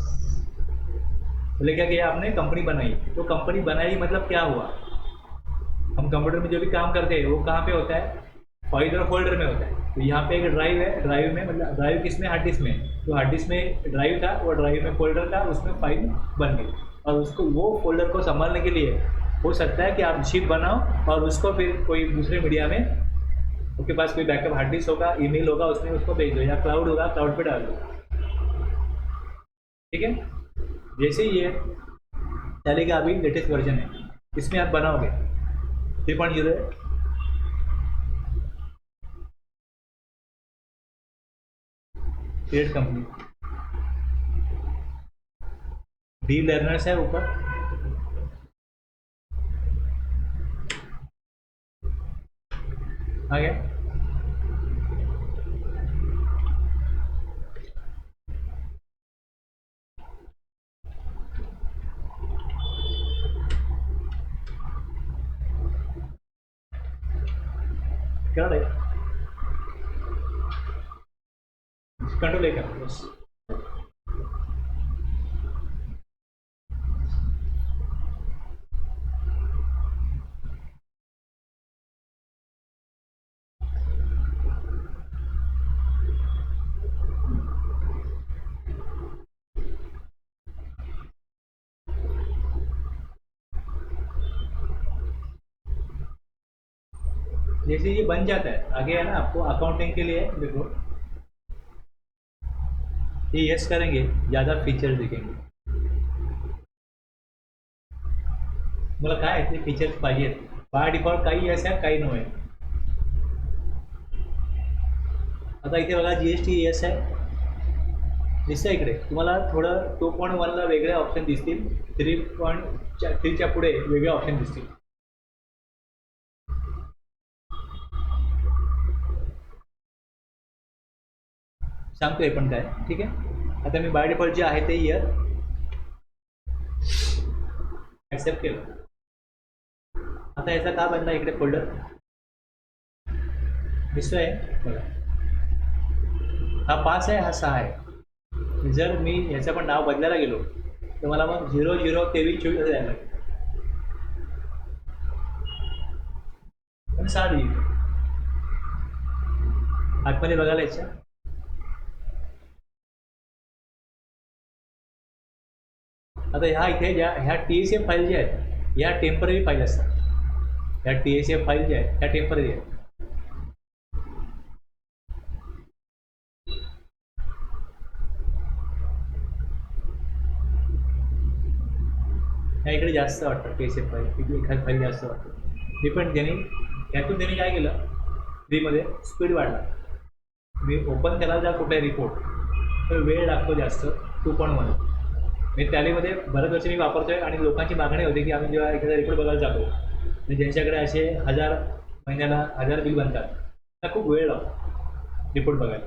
S1: बोले क्या कि आपने कंपनी बनाई, तो कंपनी बनाई मतलब क्या हुआ? हम कंप्यूटर में जो भी काम करते हैं वो कहाँ पे होता है? फाइल और फोल्डर में होता है. तो यहाँ पे एक ड्राइव है, ड्राइव में मतलब ड्राइव किस में? हार्ड डिस्क में. तो हार्ड डिस्क में ड्राइव था, वो ड्राइव में फोल्डर था, उसमें फाइल बन गई. और उसको वो फोल्डर को संभालने के लिए हो सकता है कि आप जिप बनाओ और उसको फिर कोई दूसरे मीडिया में, उसके पास कोई बैकअप हार्ड डिस्क होगा, ईमेल होगा, उसमें उसको भेज दो, या क्लाउड होगा, क्लाउड पे डाल दो. ठीक है. जैसे ये चलेगा, अभी लेटेस्ट वर्जन है, इसमें आप बनाओगे 3.0 है. क्रिएट कंपनी, डी लर्नर्स है ऊपर. आ गया. करा टाइप, कंट्रोल ए करा बस। जैसे ये बन जाता है आगे है ना, आपको अकाउंटिंग के लिए देखो ये यस करेंगे ज़्यादा फीचर्स दिखेंगे। मला काय ते फीचर्स पाहिजेत, बाय डिफॉल्ट काही यस आहे काही नो आहे। आता इथे बघा GST यस आहे दिसतं इकडे, तुम्हाला थोडं 2.1ला वेगळे ऑप्शन दिसतील, 3.3च्या पुढे वेगळे ऑप्शन दिसतील। सांगतोय पण काय, ठीक आहे। आता मी बाय डिफॉल्ट जे आहे ते इयर ॲक्सेप्ट केलं। आता याचा का बनला इकडे फोल्डर दिसतोय बघा, हा 5 आहे हा 6 आहे। जर मी याचं पण नाव बदलायला गेलो तर मला मग 002324 असं द्यायला लागेल, पण 6 दिली आतमध्ये बघायला याच्या। आता इथे ह्या TSF फाईल ज्या आहेत ह्या टेम्पररी फाईल असतात, ह्या TSF फाईल ज्या आहेत ह्या टेम्पररी आहेत। ह्या इकडे जास्त वाटतं TSF फाईल, इकडे एखादी फाईल जास्त वाटतं डिपेंड। ह्यातून त्यांनी काय केलं, फ्रीमध्ये स्पीड वाढला। मी ओपन केला जर कुठे रिपोर्ट तर वेळ लागतो जास्त 2.1। मी टॅलीमध्ये बऱ्याच वर्षी मी वापरतोय आणि लोकांची मागणी होती की आम्ही जेव्हा एखादा रिपोर्ट बघायला जातो आणि ज्यांच्याकडे असे 1000 महिन्याला 1000 बिल बनतात त्यांना खूप वेळ लागतो रिपोर्ट बघायला,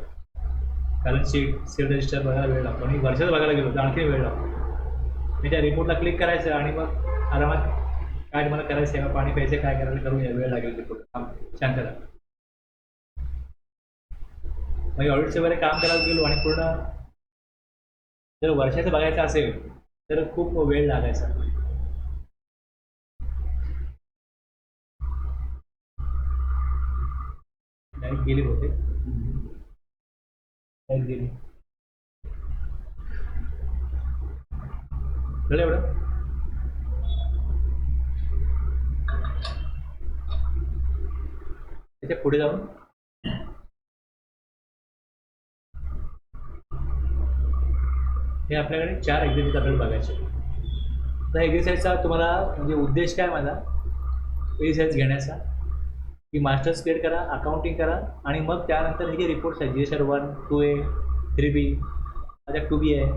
S1: कारण सेल रजिस्टर बघायला वेळ लागतो आणि वर्षाचं बघायला गेलो तर आणखी वेळ लागतो। मी त्या रिपोर्टला क्लिक करायचं आणि मग आरामात काय तुम्हाला करायचं आहे, पाणी प्यायचे काय करायचं करून या, वेळ लागेल रिपोर्ट शांत राहा। मग ऑडिटचं वगैरे काम करायला गेलो आणि पूर्ण जर वर्षाचं बघायचं असेल तर खूप वेळ लागायचा। लाईट गेली होते, लाईट गेली कळलं एवढं। त्याच्या पुढे जाऊन हे आपल्याकडे 4 एक्झरसाइज आपल्याला बघायचे। तर एक्झरसाइजचा तुम्हाला म्हणजे उद्देश काय माझा एक्झरसाइज घेण्याचा की मास्टर्स क्रिएट करा, अकाउंटिंग करा आणि मग त्यानंतर हे जे रिपोर्ट्स आहेत GSR 1, 2A, 3B, आता 2B आहे,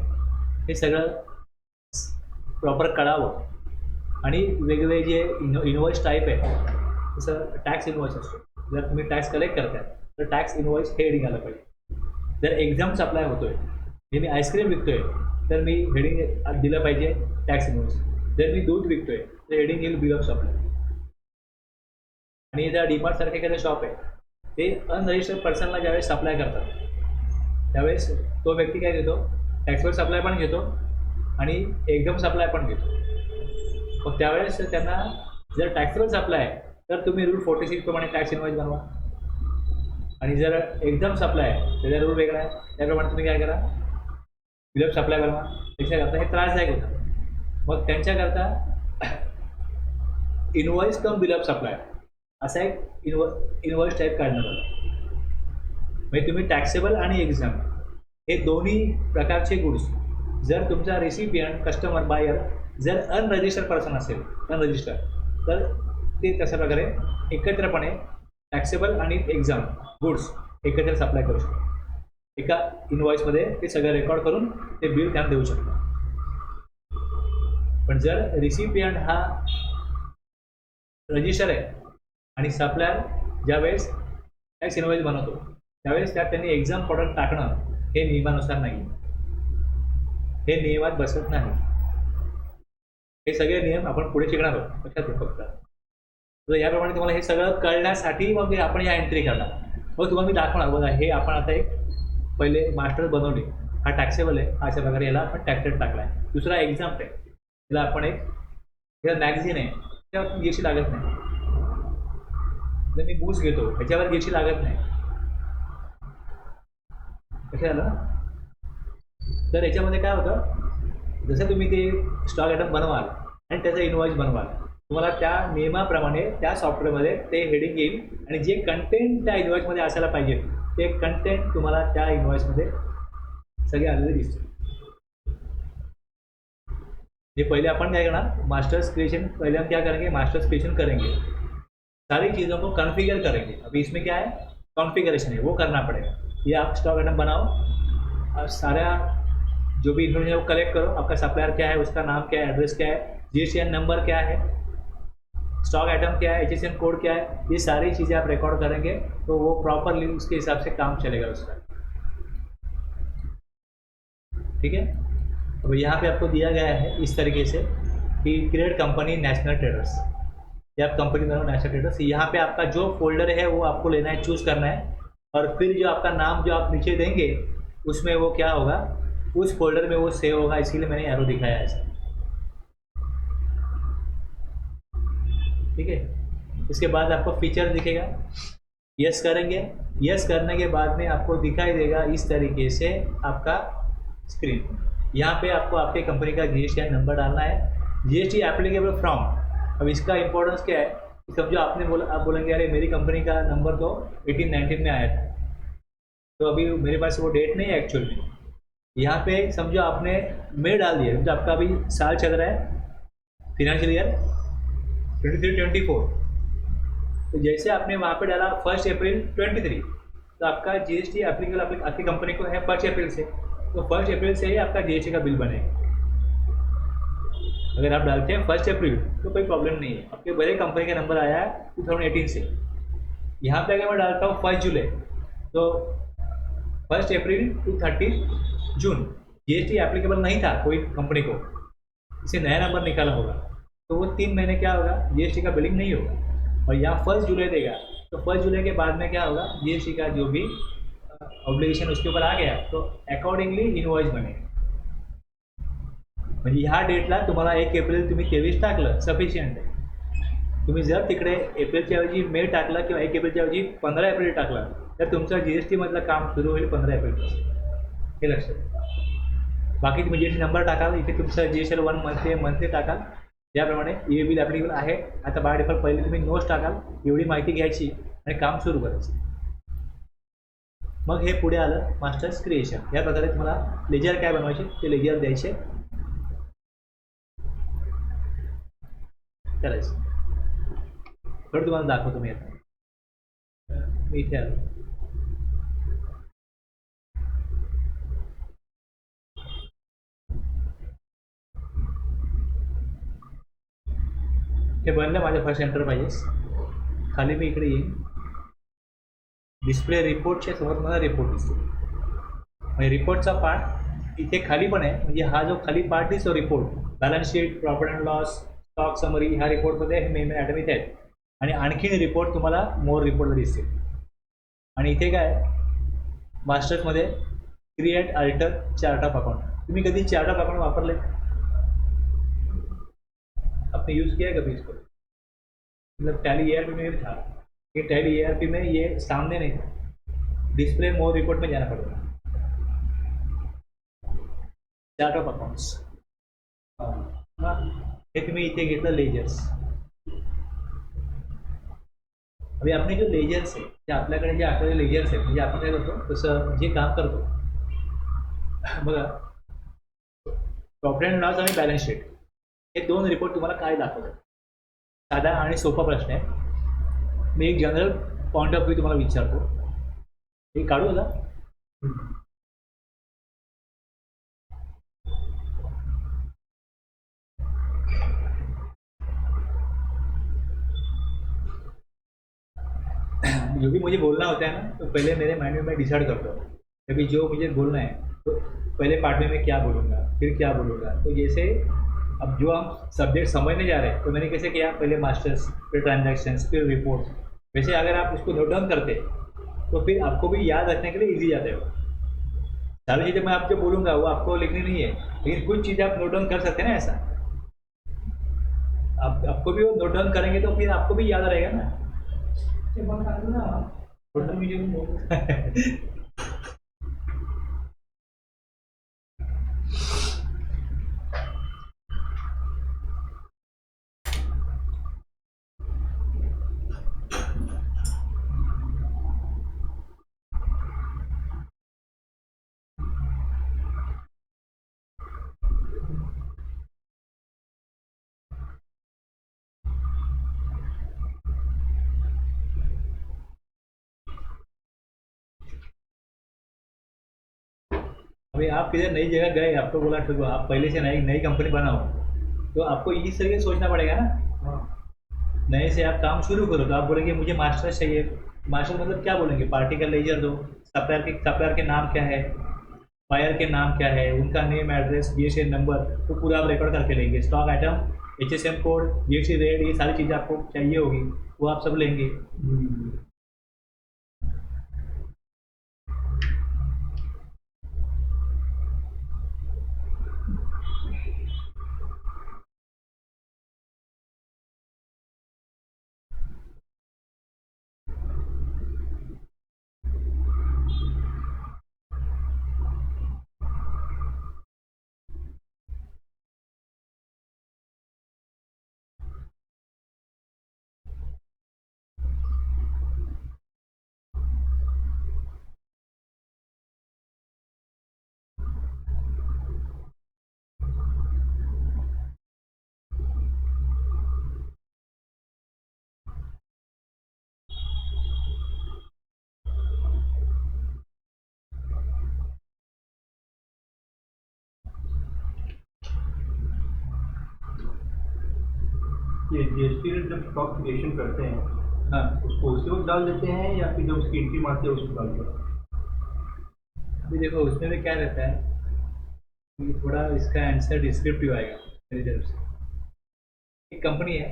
S1: हे सगळं प्रॉपर कळावं। आणि वेगवेगळे जे इनवॉइस टाईप आहे, जसं टॅक्स इनवॉइस असतो, जर तुम्ही टॅक्स कलेक्ट करताय तर टॅक्स इनवॉइस हे हेडिंग आलं पाहिजे। जर एक्झाम सप्लाय होतोय, हे मी आईस्क्रीम विकतोय तर मी हेडिंग दिलं पाहिजे टॅक्स इनवॉइस। जर मी दूध विकतोय तर हेडिंग येईल बिल ऑफ सप्लाय। आणि त्या डीमार्ट सारखे एखादं शॉप आहे, ते अनरजिस्टर्ड पर्सनला ज्यावेळेस सप्लाय करतात त्यावेळेस तो व्यक्ती काय घेतो, टॅक्सवर सप्लाय पण घेतो आणि एकदम सप्लाय पण घेतो। मग त्यावेळेस त्यांना जर टॅक्सवर सप्लाय आहे तर तुम्ही रूल 46 प्रमाणे टॅक्स इनवॉइस बनवा, आणि जर एकदम सप्लाय आहे त्याचा रूल वेगळा आहे, त्याप्रमाणे तुम्ही काय करा बिल ऑफ सप्लाय बनवा। त्याच्याकरता हे त्रासदायक होतं, मग त्यांच्याकरता invoice cum bill of supply असा एक इनवॉइस टाईप काढण्यात आला। म्हणजे तुम्ही टॅक्सेबल आणि एक्झाम हे दोन्ही प्रकारचे गुड्स जर तुमचा रेसिपियंट कस्टमर बायर जर अनरजिस्टर्ड पर्सन असेल, अनरजिस्टर्ड, तर ते तशा प्रकारे एकत्रपणे टॅक्सेबल आणि एक्झाम गुड्स एकत्र सप्लाय करू शकतो। एका इनवॉइसमध्ये ते सगळं रेकॉर्ड करून ते बिल त्यांना देऊ शकतात। पण जर रेसिपियंट हा रजिस्टर आहे आणि सप्लायर ज्यावेळेस टॅक्स इनवॉइस बनवतो त्यावेळेस त्यात त्यांनी एक्झाम प्रॉडक्ट टाकणं हे नियमानुसार नाही, हे नियमात बसत नाही। हे सगळे नियम आपण पुढे शिकणार आहोत, लक्षात घ्या फक्त। तर याप्रमाणे तुम्हाला हे सगळं कळण्यासाठी मग आपण या एंट्री करणार. मग तुम्हाला मी दाखवणार बघा, हे आपण आता एक पहिले मास्टर बनवले, हा टॅक्सेबल आहे, अशा प्रकारे याला आपण टॅक्सेट टाकला आहे. दुसरा एक्झाम्पल आहे, याला आपण एक मॅगझिन आहे, त्यावर जीएसटी लागत नाही. जर मी बूस्ट घेतो ह्याच्यावर जीएसटी लागत नाही. कसं झालं? तर याच्यामध्ये काय होतं, जसं तुम्ही ते स्टॉक आयटम बनवाल आणि त्याचा इनवॉइस बनवाल, तुम्हाला त्या नियमाप्रमाणे त्या सॉफ्टवेअरमध्ये ते हेडिंग येईल आणि जे कंटेंट त्या इनवॉइसमध्ये असायला पाहिजे ते कंटेंट तुम्हाला त्या इनवॉइसमध्ये सगळे आलेले दिसतील. ये पहले अपन क्या करना, मास्टर्स क्रिएशन, पहले हम क्या करेंगे, मास्टर्स क्रिएशन करेंगे, सारी चीज़ों को कॉन्फ़िगर करेंगे. अभी इसमें क्या है, कॉन्फ़िगरेशन है, वो करना पड़ेगा. ये आप स्टॉक आइटम बनाओ और सारा जो भी इन्फॉर्मेशन वो कलेक्ट करो. आपका सप्लायर क्या है, उसका नाम क्या है, एड्रेस क्या है, जीएसटीएन नंबर क्या है, स्टॉक आइटम क्या है, HSN कोड क्या है, ये सारी चीज़ें आप रिकॉर्ड करेंगे तो वो प्रॉपरली उसके हिसाब से काम चलेगा उसका. ठीक है. अब यहाँ पे आपको दिया गया है इस तरीके से कि क्रिएट कंपनी नेशनल ट्रेडर्स, या आप कंपनी बनाओ नेशनल ट्रेडर्स. यहाँ पे आपका जो फोल्डर है वो आपको लेना है, चूज़ करना है, और फिर जो आपका नाम जो आप नीचे देंगे उसमें वो क्या होगा, उस फोल्डर में वो सेव होगा. इसीलिए मैंने एरो दिखाया है ऐसा. ठीक है. इसके बाद आपको फीचर दिखेगा, यस करेंगे. यस करने के बाद में आपको दिखाई देगा इस तरीके से आपका स्क्रीन. यहाँ पे आपको आपके कंपनी का जीएसटी नंबर डालना है, जीएसटी एप्लीकेबल फ्रॉम. अब इसका इंपॉर्टेंस क्या है, समझो आपने बोला, आप बोलेंगे अरे मेरी कंपनी का नंबर तो 1819 में आया था, तो अभी मेरे पास वो डेट नहीं है एक्चुअल में. यहाँ पे समझो आपने मई डाल दिया, समझो आपका अभी साल चल रहा है फिनेंशियल ईयर 23-24, तो जैसे आपने वहाँ पे डाला 1 अप्रैल 23, तो आपका जीएसटी एप्लीकेबल आपकी कंपनी को है 1 अप्रैल से, तो 1 अप्रैल से ही आपका जीएसटी का बिल बनेगा. अगर आप डालते हैं 1 अप्रैल तो कोई प्रॉब्लम नहीं है. आपके बड़े कंपनी का नंबर आया है 2018 से. यहाँ पे अगर मैं डालता हूँ 1 जुलाई, तो 1 अप्रैल टू 30 जून जीएसटी एप्लीकेबल नहीं था कोई कंपनी को, इसे नया नंबर निकाला होगा, तो वो 3 महीने क्या होगा, जीएसटी का बिलिंग नहीं होगा. और यहाँ 1 जुलाई देगा, तो 1 जुलाई के बाद में क्या होगा, जीएसटी का जो भी ऑब्लिगेशन उसके ऊपर आ गया तो अकॉर्डिंगली इनवॉइस बनेगा. म्हणजे ह्या डेटला तुम्हाला 1 एप्रिल तुम्ही 23 टाकलं सफिशियंट आहे. तुम्ही जर तिकडे एप्रिलच्या ऐवजी मे टाकला किंवा 1 एप्रिलच्या ऐवजी 15 एप्रिल टाकला तर तुमचं जीएसटी मधलं काम सुरू होईल 15 एप्रिलपासून. हे लक्षात. बाकी तुम्ही जीएसटी नंबर टाकाल, इथे तुमचं जीएसटी 1 मंथली टाकाल, याप्रमाणे ये बिल ॲप्लिकेबल आहे. आता बाय डिफॉल्ट पहिले तुम्ही नोट्स टाकाल, एवढी माहिती घ्यायची आणि काम सुरू करायचं. मग हे पुढे आलं मास्टर्स क्रिएशन. या प्रकारे तुम्हाला लेजर काय बनवायचे ते लेजर द्यायचे, करायचं. थोडं तुम्हाला दाखवतो मी आता. मी इथे आलो. हे बनलं माझ्या फर्स्ट एंटरप्राइजेस. खाली मी इकडे येईन, डिस्प्ले रिपोर्टच्या समोर मला रिपोर्ट दिसतो. म्हणजे रिपोर्टचा पार्ट इथे खाली पण आहे, म्हणजे हा जो खाली पार्ट दिसतो report, balance sheet, profit and loss, stock summary, ह्या रिपोर्टमध्ये हे मेन आयटम इथे आहेत. आणि आणखीन रिपोर्ट तुम्हाला मोर रिपोर्टला दिसतील. आणि इथे काय मास्टर्समध्ये create alter chart of account. तुम्ही कधी चार्ट ऑफ अकाउंट वापरले, आपने यूज़ किया है कभी इसको? मतलब टैली ERP में भी था, ये टैली ERP में ये सामने नहीं था, डिस्प्ले मोर रिपोर्ट में जाना पड़ेगा. चार्ट ऑफ अकाउंट्स हे तुम्ही इथे घेतलं लेजर्स. अभी आपने जो लेजर्स आहे ते आपल्याकडे जे आठवले लेजर्स आहेत, म्हणजे आपण काय करतो तसं जे काम करतो बघा, प्रॉफिट अँड लॉस आणि बॅलन्स शीट हे 2 रिपोर्ट तुम्हाला काय दाखवतात. साधा आणि सोपा प्रश्न आहे. मी एक जनरल पॉईंट ऑफ व्ह्यू तुम्हाला विचारतो, हे काढू आता. जो भी मुझे बोलना होता है ना, तो पहले मेरे माइंड में मैं डिसाइड करता हूँ कि जो मुझे बोलना है तो पहले पार्ट में मैं क्या बोलूँगा, फिर क्या बोलूँगा. तो जैसे अब जो हम सब्जेक्ट समझने जा रहे हैं तो मैंने कैसे किया, पहले मास्टर्स, फिर ट्रांजैक्शंस, फिर रिपोर्ट्स। वैसे अगर आप उसको नोट डाउन करते तो फिर आपको भी याद रखने के लिए ईजी जाता है। सारी चीज़ें मैं आपको बोलूँगा वो आपको लिखनी नहीं है, लेकिन कुछ चीज़ें आप नोट डाउन कर सकते हैं ना। ऐसा आपको भी वो नोट डाउन करेंगे तो फिर आपको भी याद रहेगा ना। अभी आप किधर नई जगह गए, आपको बोला ठीक है आप पहले से नई नई कंपनी बनाओ, तो आपको इस तरीके से सोचना पड़ेगा ना। नए से आप काम शुरू करो तो आप बोलेंगे मुझे मास्टर्स चाहिए। मास्टर मतलब क्या बोलेंगे, पार्टी का लेजर दो, सप्लायर के नाम क्या है, बायर के नाम क्या है, उनका नेम, एड्रेस, जीएसटी नंबर, तो पूरा आप रिकॉर्ड करके लेंगे। Stock item, HSM code, GST rate, ये सारी चीज़ें आपको चाहिए होगी, वो आप सब लेंगे।
S2: ये जीएसटी जब स्टॉक क्रिएशन करते हैं,
S1: हाँ,
S2: उसको उसी वक्त डाल देते हैं या फिर जब उसकी एंट्री मारते हैं उसको डालते हैं?
S1: अभी देखो उसमें भी क्या रहता है कि थोड़ा इसका आंसर डिस्क्रिप्टिव आएगा मेरी तरफ से। एक कंपनी है,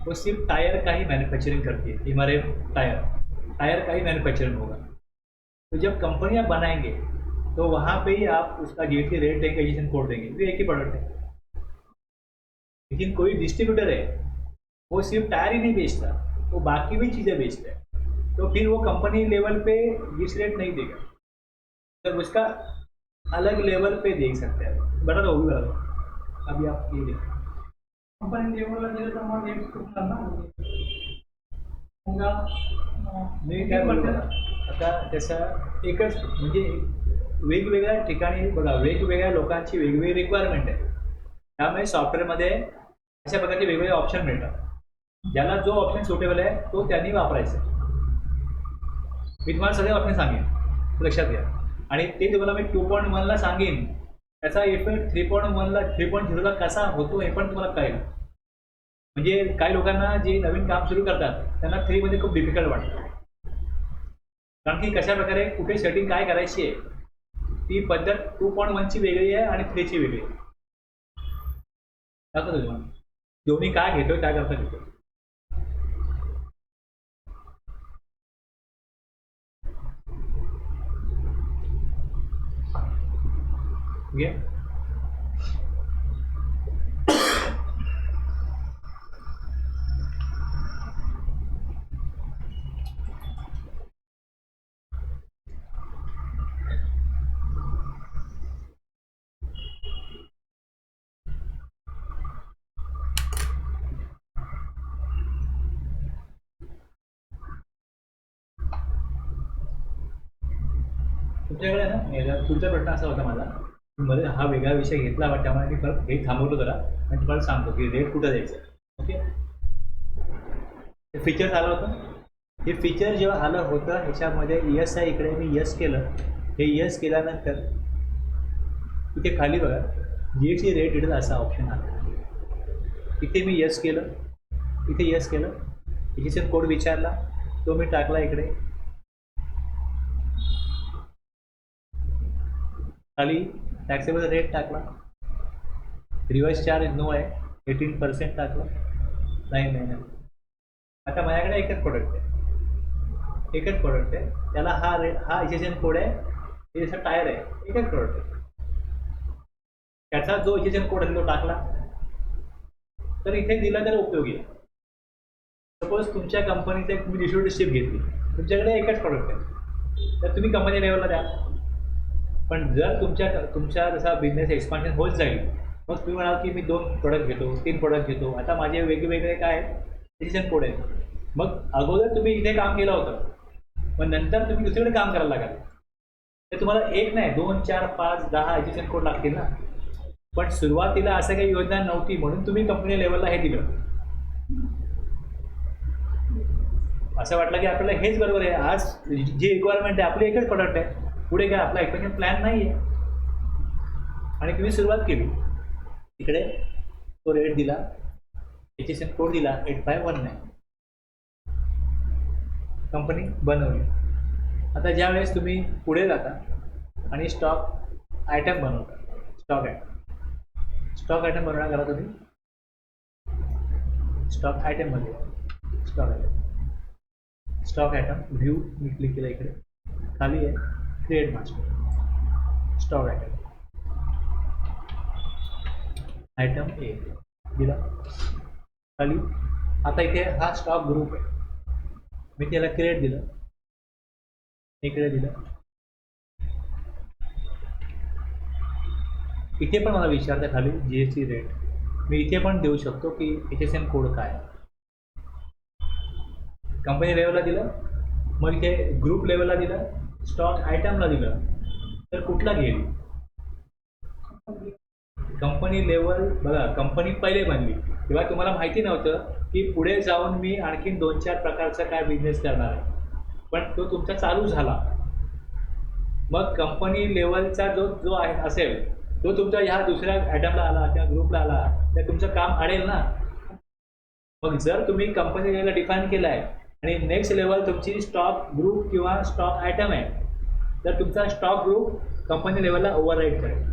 S1: वो सिर्फ टायर का ही मैन्युफैक्चरिंग करती है, हमारे टायर टायर का ही मैन्युफैक्चरिंग होगा। तो जब कंपनियां बनाएंगे तो वहाँ पे ही आप उसका जीएसटी रेट देंगे, रजिस्ट्रेशन कोड देंगे, तो एक ही प्रोडक्ट है। लेकिन कोई डिस्ट्रीब्यूटर है, वो सिर्फ टायर ही नहीं बेचता, वो बाकी भी चीज़ें बेचता है, तो फिर वो कंपनी लेवल पे जिस रेट नहीं देगा, तब उसका अलग लेवल पे देख सकते हैं। बता दो, वो भी बता दो। अभी आप ये देखो,
S3: कंपनी लेवलला गेलं तर मग रेट कुठला ना समजा
S1: मी काय बोलतो ना, आता त्याचा एकच म्हणजे वेगवेगळ्या ठिकाणी बघा, वेगवेगळ्या लोकांची वेगवेगळी रिक्वायरमेंट आहे, त्यामुळे सॉफ्टवेअरमध्ये अशा प्रकारचे वेगवेगळे ऑप्शन मिळतात। ज्याला जो ऑप्शन सुटेबल आहे तो त्यांनी वापरायचा। मी तुम्हाला सगळे ऑप्शन सांगेन, लक्षात घ्या, आणि ते तुम्हाला मी 2.1ला सांगेन, त्याचा इफेक्ट 3.1ला 3.0ला कसा होतो हे पण तुम्हाला कळेल। म्हणजे काही लोकांना जे नवीन काम सुरू करतात त्यांना 3मध्ये खूप डिफिकल्ट वाटतं, कारण की कशा प्रकारे कुठे सेटिंग काय करायची आहे, ती पद्धत 2.1ची वेगळी आहे आणि 3ची वेगळी आहे। दाखवतो तुम्हाला दोन्ही काय घेतोय, काय करता घेतो। ठीक आहे, तुमच्याकडे ना पुढचा प्रश्न असा होता माझा, मध्ये हा वेगळा विषय घेतला बट त्यामुळे मी परत हे थांबवतो जरा आणि तुम्हाला सांगतो की रेट कुठं द्यायचं। ओके, हे फीचर्स आलं होतं, हे फीचर जेव्हा आलं होतं ह्याच्यामध्ये यस आहे, इकडे मी यस केलं, हे यस केल्यानंतर इथे खाली बघा जीएसटी रेट डिटेल असा ऑप्शन आला, इथे मी यस केलं, इथे यस केलं, याची कोड विचारला, तो मी टाकला इकडे, खाली टॅक्सेबल रेट टाकला, रिव्हर्स चार्ज नो आहे, 18% टाकलं. नाही नाही नाही, आता माझ्याकडे एकच प्रोडक्ट आहे, त्याला हा HSN कोड आहे, हे जसं टायर आहे, एकच प्रोडक्ट आहे. त्याचा जो HSN कोड आहे तो टाकला तर इथे दिला तर उपयोगी आहे. सपोज तुमच्या कंपनीचं एक तुम्ही डिस्ट्रिब्युटरशिप घेतली, तुमच्याकडे एकच प्रोडक्ट आहे, तर तुम्ही कंपनी लेवलला द्या. पण जर तुमच्या जसा बिझनेस एक्सपान्शन होत जाईल, मग तुम्ही म्हणाल की मी 2 प्रोडक्ट घेतो, 3 प्रोडक्ट घेतो, आता माझे वेगवेगळे काय डिसिजन कोड आहेत. मग अगोदर तुम्ही इथे काम केलं होतं, मग नंतर तुम्ही दुसरीकडे काम करायला लागाल, तर तुम्हाला 1 नाही 2, 4, 5, 10 डिसिजन कोड लागतील ना. पण सुरुवातीला असं काही योजना नव्हती म्हणून तुम्ही कंपनी लेवलला हे दिलं. असं वाटलं की आपल्याला हेच बरोबर आहे, आज जी रिक्वायरमेंट आहे आपली एकच प्रोडक्ट आहे, पुढे काय आपला एक्सपेन्शन प्लॅन नाही आहे, आणि तुम्ही सुरुवात केली. इकडे तो रेट दिला, HSN कोड दिला 8519, कंपनी बनवली. आता ज्या वेळेस तुम्ही पुढे जाता आणि स्टॉक आयटम बनवता, स्टॉक आयटम बनवणार करा तुम्ही. स्टॉक आयटममध्ये स्टॉक आयटम व्ह्यू मी क्लिक केलं, इकडे खाली आहे क्रिएट मास्टर, स्टॉक आयटम ए दिला खाली. आता इथे हा स्टॉक ग्रुप आहे, मी त्याला क्रिएट दिलं, इकडे दिलं. इथे पण मला विचारतं खाली GST रेट, मी इथे पण देऊ शकतो की HSN कोड काय. कंपनी लेवलला दिलं, मग इथे ग्रुप लेवलला दिलं, स्टॉक आयटमला दिलं, तर कुठला घेईल. कंपनी लेवल बघा, कंपनी पहिले बनली तेव्हा तुम्हाला माहिती नव्हतं की पुढे जाऊन मी आणखीन 2-4 प्रकारचा काय बिझनेस करणार आहे, पण तो तुमचा चालू झाला. मग कंपनी लेवलचा जो आहे असेल तो तुमच्या ह्या दुसऱ्या आयटमला आला किंवा ग्रुपला आला तर तुमचं काम अडेल ना. मग जर तुम्ही कंपनी लेवलला डिफाईन केलं आहे आणि नेक्स्ट लेवल तुमची स्टॉक ग्रुप किंवा स्टॉक आयटम आहे, तर तुमचा स्टॉक ग्रुप कंपनी लेवलला ओव्हरराईड करेल.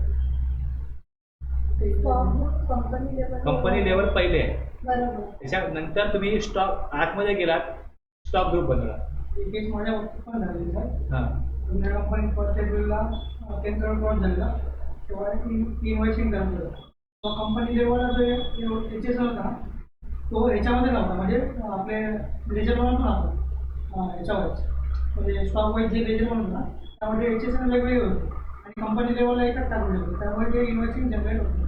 S1: कंपनी लेवल पहिले आहे, त्याच्यानंतर तुम्ही स्टॉक आतमध्ये गेलात, स्टॉक ग्रुप बनवला.
S3: एक माझ्या बाबतीत पण झालेलं आहे.
S1: हां,
S3: तुमच्या कंपनी फर्स्ट एप्रिलला 10 करोड क्रॉस झालेला, तेव्हा इन्व्हेस्टिंग करायचं. तो कंपनी लेवलला जो HSN होता तो ह्याच्यामध्ये नव्हता, म्हणजे आपले लेजर म्हणून नव्हता ह्याच्यावरच, म्हणजे स्टॉक वाईज जे लेजर म्हणून ना त्यामध्ये HSN वेगवेगळे होते आणि कंपनी लेवलला एकच टाकून होतं, त्यामुळे ते इन्व्हेस्टिंग जनरेट होतं.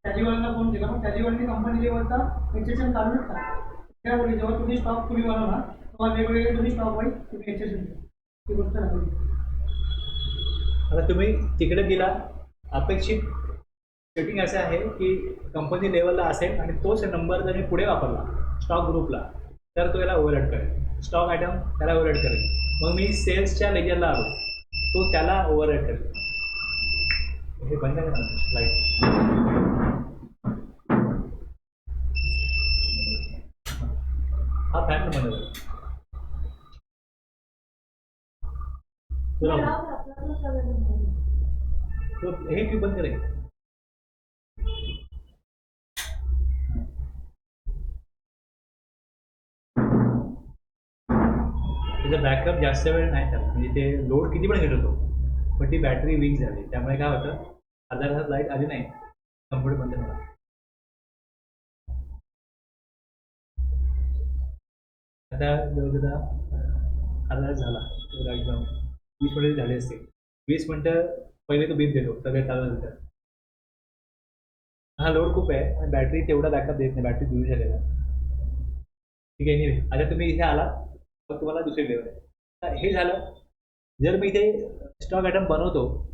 S3: टॅलीवाल्यांना फोन केला, मग टॅलीवाल्यांनी कंपनी लेवलचा HSN काढूनच टाकला. त्यामुळे जेव्हा तुम्ही स्टॉक तुम्ही बनवला तेव्हा वेगवेगळे तुम्ही स्टॉक वाईज तुम्ही HSN ही गोष्ट दाखवली.
S1: आता तुम्ही तिकडे गेला, अपेक्षित सेटिंग असं आहे की कंपनी लेवलला असेल आणि तोच नंबर जर मी पुढे वापरला स्टॉक ग्रुपला तर तो याला ओव्हरराईड करेल, स्टॉक आयटम त्याला ओव्हरराईड करेल. मग मी सेल्सच्या लेजरला आलो, तो त्याला ओव्हरराईड करेल. हे बंद करा लाईट. हा फॅन बंद करा. तो हे ट्यूब बंद करेल. त्याचा बॅकअप जास्त वेळ नाही त्याला, म्हणजे ते लोड किती पण घेत होतो, पण ती बॅटरी वीक झाली, त्यामुळे काय होतं अर्ध्या तासात लाईट आली नाही, कम्प्युटर बंद झाला. आता जवळजवळ अर्धा तास झाला, लाईट जाऊन 20 मिनिट झाले असते. 20 मिनटं पहिले तो बीप देतो सगळे चालल्यानंतर. हा लोड खूप आहे आणि बॅटरी तेवढा बॅकअप देत नाही, बॅटरी जुनी झालेला. ठीक आहे, नाही आता तुम्ही इथे आला मग तुम्हाला दुसरी लेवल आहे. तर हे झालं. जर मी इथे स्टॉक आयटम बनवतो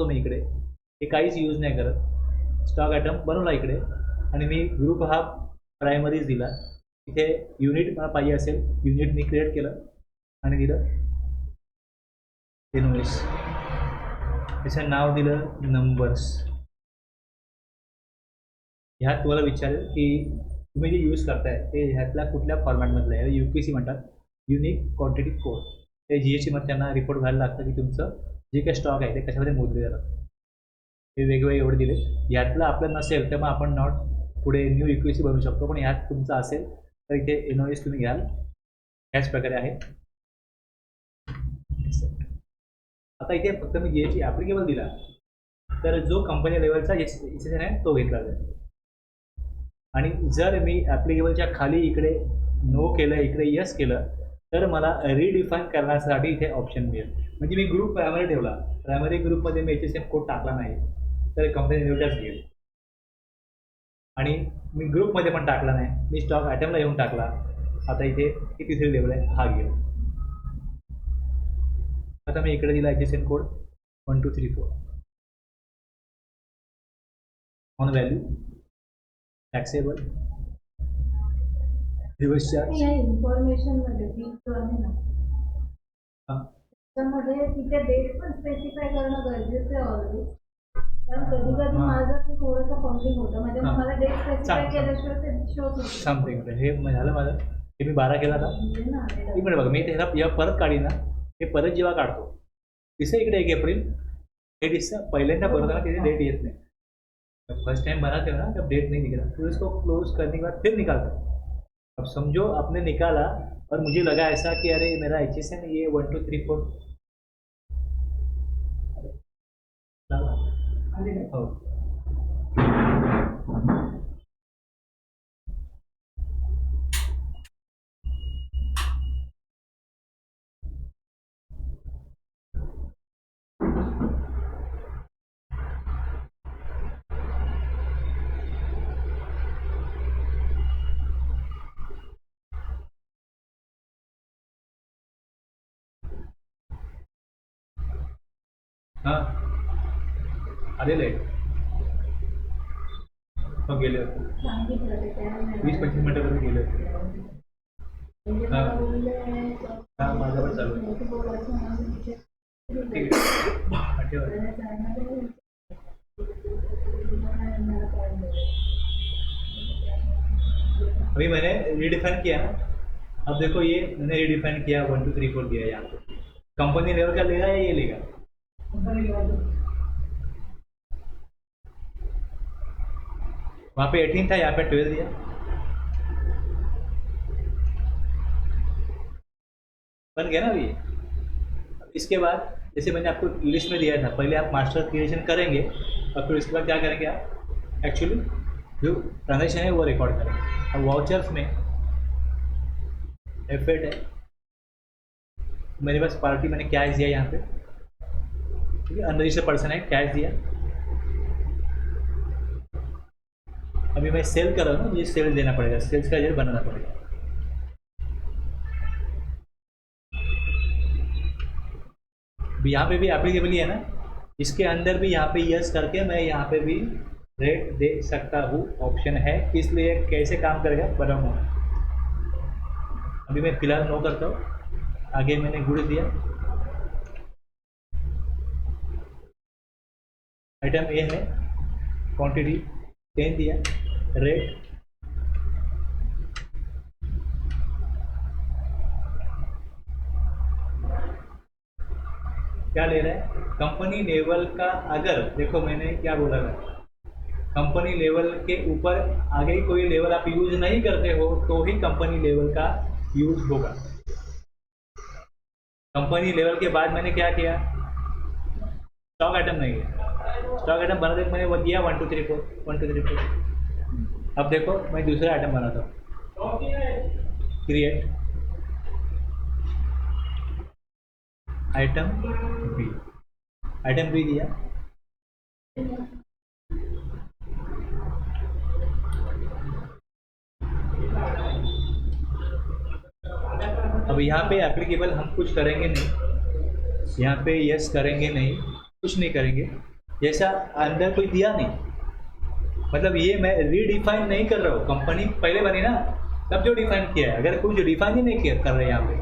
S1: मी इकडे, हे काहीच यूज नाही करत, स्टॉक आयटम बनवला इकडे आणि मी ग्रुप हा प्रायमरीज दिला. इथे युनिट मला पाहिजे असेल, युनिट मी क्रिएट केलं आणि दिलं इनवॉइस, त्याचं नाव दिलं नंबर्स. ह्यात तुम्हाला विचारेल की तुम्ही जे यूज करताय ते ह्यातल्या कुठल्या फॉर्मॅटमधलं आहे. UPC म्हणतात, युनिक क्वांटिटी कोड. ते GST मध्ये त्यांना रिपोर्ट व्हायला लागतं की तुमचं जे काही स्टॉक आहे ते कशामध्ये मोजले जातात. हे वेगवेगळे एवढे दिले. यातलं आपलं नसेल तर मग आपण नॉट पुढे न्यू इक्विटी बनवू शकतो, पण ह्यात तुमचं असेल तर इथे इनवॉइस तुम्ही घ्याल. ह्याच प्रकारे आहे. आता इथे फक्त मी जी एस टी ॲप्लिकेबल दिला तर जो कंपनी लेवलचा एक्सेशन आहे तो घेतला जाईल. आणि जर मी ॲप्लिकेबलच्या खाली इकडे नो केलं, इकडे यस केलं तर मला रिडिफाईन करण्यासाठी इथे ऑप्शन मिळेल. म्हणजे मी ग्रुप प्रायमरी ठेवला, प्रायमरी ग्रुपमध्ये मी HSM कोड टाकला नाही तर कंपनी लेवलचाच घेईल. आणि मी ग्रुपमध्ये पण टाकला नाही, मी स्टॉक आयटमला येऊन टाकला. आता इथे ही तिसरी लेवल आहे, हा घेईल. आता मी इकडे दिला HSM code 1234 on value taxable reverse charge.
S4: या इन्फॉर्मेशन मध्ये आहे ना, त्यामध्ये तिथे डेट पण स्पेसिफाय करणं गरजेचं आहे ऑलरेडी. कारण कधी कधी माझं ते थोडंसं फंडिंग होतं, म्हणजे मला डेट स्पेसिफाय केल्याशिवाय ते शोच होतं.
S1: समथिंग हे झालं माझं. हे मी 12 केला था. एक मिनिट बघा, मी ते ह्याला परत काढीन ना, हे परत जेव्हा काढतो तिथे इकडे 1 एप्रिल हे दिसतं. पहिल्यांदा भरताना तिथे डेट येत नहीं. फर्स्ट टाइम बनाते हो ना तब डेट नहीं दिख रहा, फिर इसको क्लोज करने के बाद फिर निकालते. अब समझो आपने निकाला और मुझे लगा ऐसा कि अरे मेरा HSM ये 1 2 3 4 हो. हां आलेलं आहे. हो गेले होते
S4: सांगितलं ते त्यावेळेला.
S1: 20-25 मिनिटापर्यंत गेले होते.
S4: म्हणजे
S1: हां.
S4: मला बोलले
S1: हां माझं पण चालू आहे.
S4: मोठी बोलायचं म्हणून
S1: ठीक आहे. हां, ठेवा. अभी मैंने रिडिफाइन किया ना, अब देखो ये मैंने रिडिफाइन किया 1 2 3 4 दिया यहाँ पे. कंपनी लेवल का लेगा या ये लेगा? वहाँ पे 18 था, यहाँ पे 12 दिया. बन गया ना अभी. इसके बाद जैसे मैंने आपको लिस्ट में दिया था, पहले आप मास्टर क्रिएशन करेंगे और फिर उसके बाद क्या करेंगे, आप एक्चुअली जो ट्रांजेक्शन है वो रिकॉर्ड करेंगे. अब वाउचर्स में F8 है, मेरे पास पार्टी मैंने कैश दिया यहाँ पे, ठीक है. अनरजिस्टर्ड पर्सन है, कैश दिया. अभी मैं सेल कर रहा हूँ ना, मुझे सेल देना पड़ेगा, सेल्स का एजेंट बनाना पड़ेगा. यहाँ पे भी एप्लीकेबल ही है ना, इसके अंदर भी यहाँ पे यस करके मैं यहाँ पे भी रेट दे सकता हूँ, ऑप्शन है. इसलिए कैसे काम करेगा बताऊँगा. अभी मैं फिलहाल नो करता हूँ. आगे मैंने गुड्स दिया, आइटम ये है, क्वांटिटी 10 दिया, रेट क्या ले रहा है कंपनी लेवल का. अगर देखो मैंने क्या बोला था, कंपनी लेवल के ऊपर आगे कोई लेवल आप यूज नहीं करते हो तो ही कंपनी लेवल का यूज होगा. कंपनी लेवल के बाद मैंने क्या किया, स्टॉक आइटम नहीं है, स्टॉक आइटम बना देख मैंने वो दिया 1 2 3 4 1 2 3 4. अब देखो मैं दूसरा आइटम बनाता हूँ, क्रिएट आइटम बी. आइटम बी दिया, अब यहाँ पे एप्लीकेबल हम कुछ करेंगे नहीं, यहाँ पे यस करेंगे नहीं, कुछ नहीं करेंगे. जैसा अंदर कोई दिया नहीं, मतलब ये मैं रीडिफाइन नहीं कर रहा हूँ. कंपनी पहले बनी ना तब जो डिफाइन किया है, अगर कुछ डिफाइन ही नहीं किया कर रहे यहाँ पे,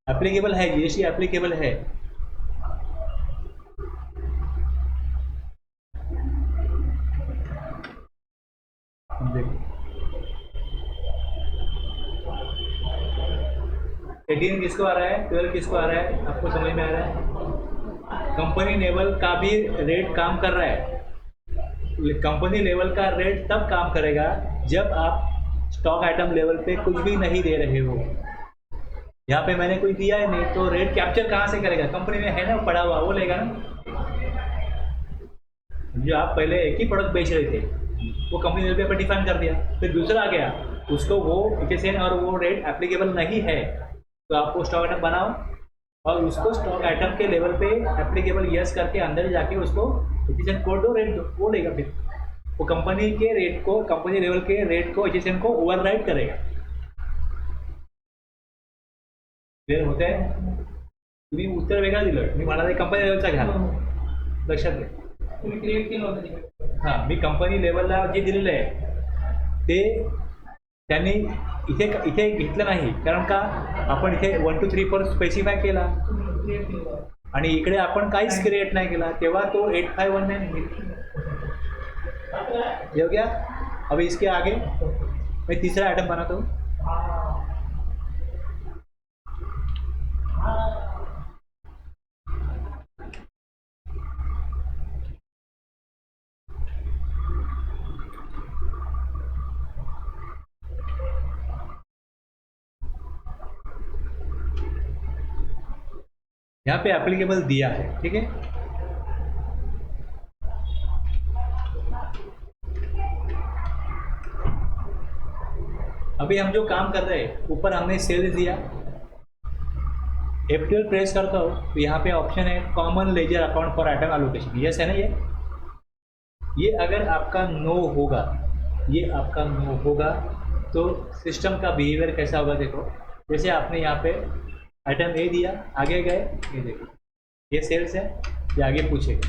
S1: एप्लीकेबल है, जीएसटी एप्लीकेबल है. देखो 18 किसको आ रहा है, 12 किसको आ रहा है, आपको समझ में आ रहा है. कंपनी लेवल का भी रेट काम कर रहा है। कंपनी लेवल का रेट तब काम करेगा जब आप स्टॉक आइटम लेवल पे कुछ भी नहीं दे रहे हो। यहाँ पे मैंने कुछ दिया ही नहीं, तो रेट कैप्चर कहाँ से करेगा? कंपनी में है ना पड़ा हुआ, वो लेगा ना। जो आप पहले एक ही प्रोडक्ट बेच रहे थे वो कंपनी लेवल पे डिफाइन कर दिया, फिर दूसरा आ गया, उसको वो HSN और वो रेट एप्लीकेबल नहीं है, तो आपको स्टॉक आइटम बनाओ और उसको स्टॉक आइटम के लेवल पे एप्लीकेबल यस करके अंदर जाके उसको HSN कोड दो, रेट दो, वो लेगा। फिर वो कंपनी के रेट को, कंपनी लेवल के रेट को HSN को ओवरराइड करेगा। क्लियर होत आहे? तुम्ही उत्तर वेगळं दिलं, मी म्हणाले कंपनी लेवलचा घ्या, लक्षात घ्या।
S3: तुम्ही क्रिएट केलं होतं तिकडे.
S1: हां, मी कंपनी लेवलला जे दिलेलं आहे ते त्यांनी इथे घेतलं नाही, कारण का आपण इथे 1 2 3 4 स्पेसिफाय केला
S3: तुम्ही क्रिएट केलं होतं.
S1: आणि इकडे आपण काहीच क्रिएट नाही केला, तेव्हा तो 8519 मिळतो। हो गया। अब इसके आगे मैं तीसरा आइटम बनाता हूँ। यहाँ पे एप्लीकेबल दिया है, ठीक है। अभी हम जो काम कर रहे हैं, ऊपर हमने सेल्स दिया, F12 प्रेस करता हो तो यहाँ पे ऑप्शन है common ledger account for item allocation, yes है ना। ये अगर आपका नो होगा, ये आपका नो होगा तो सिस्टम का बिहेवियर कैसा होगा देखो। जैसे आपने यहाँ पे आइटम ए दिया, आगे गए, ये देखो ये सेल्स है, ये आगे पूछेगा,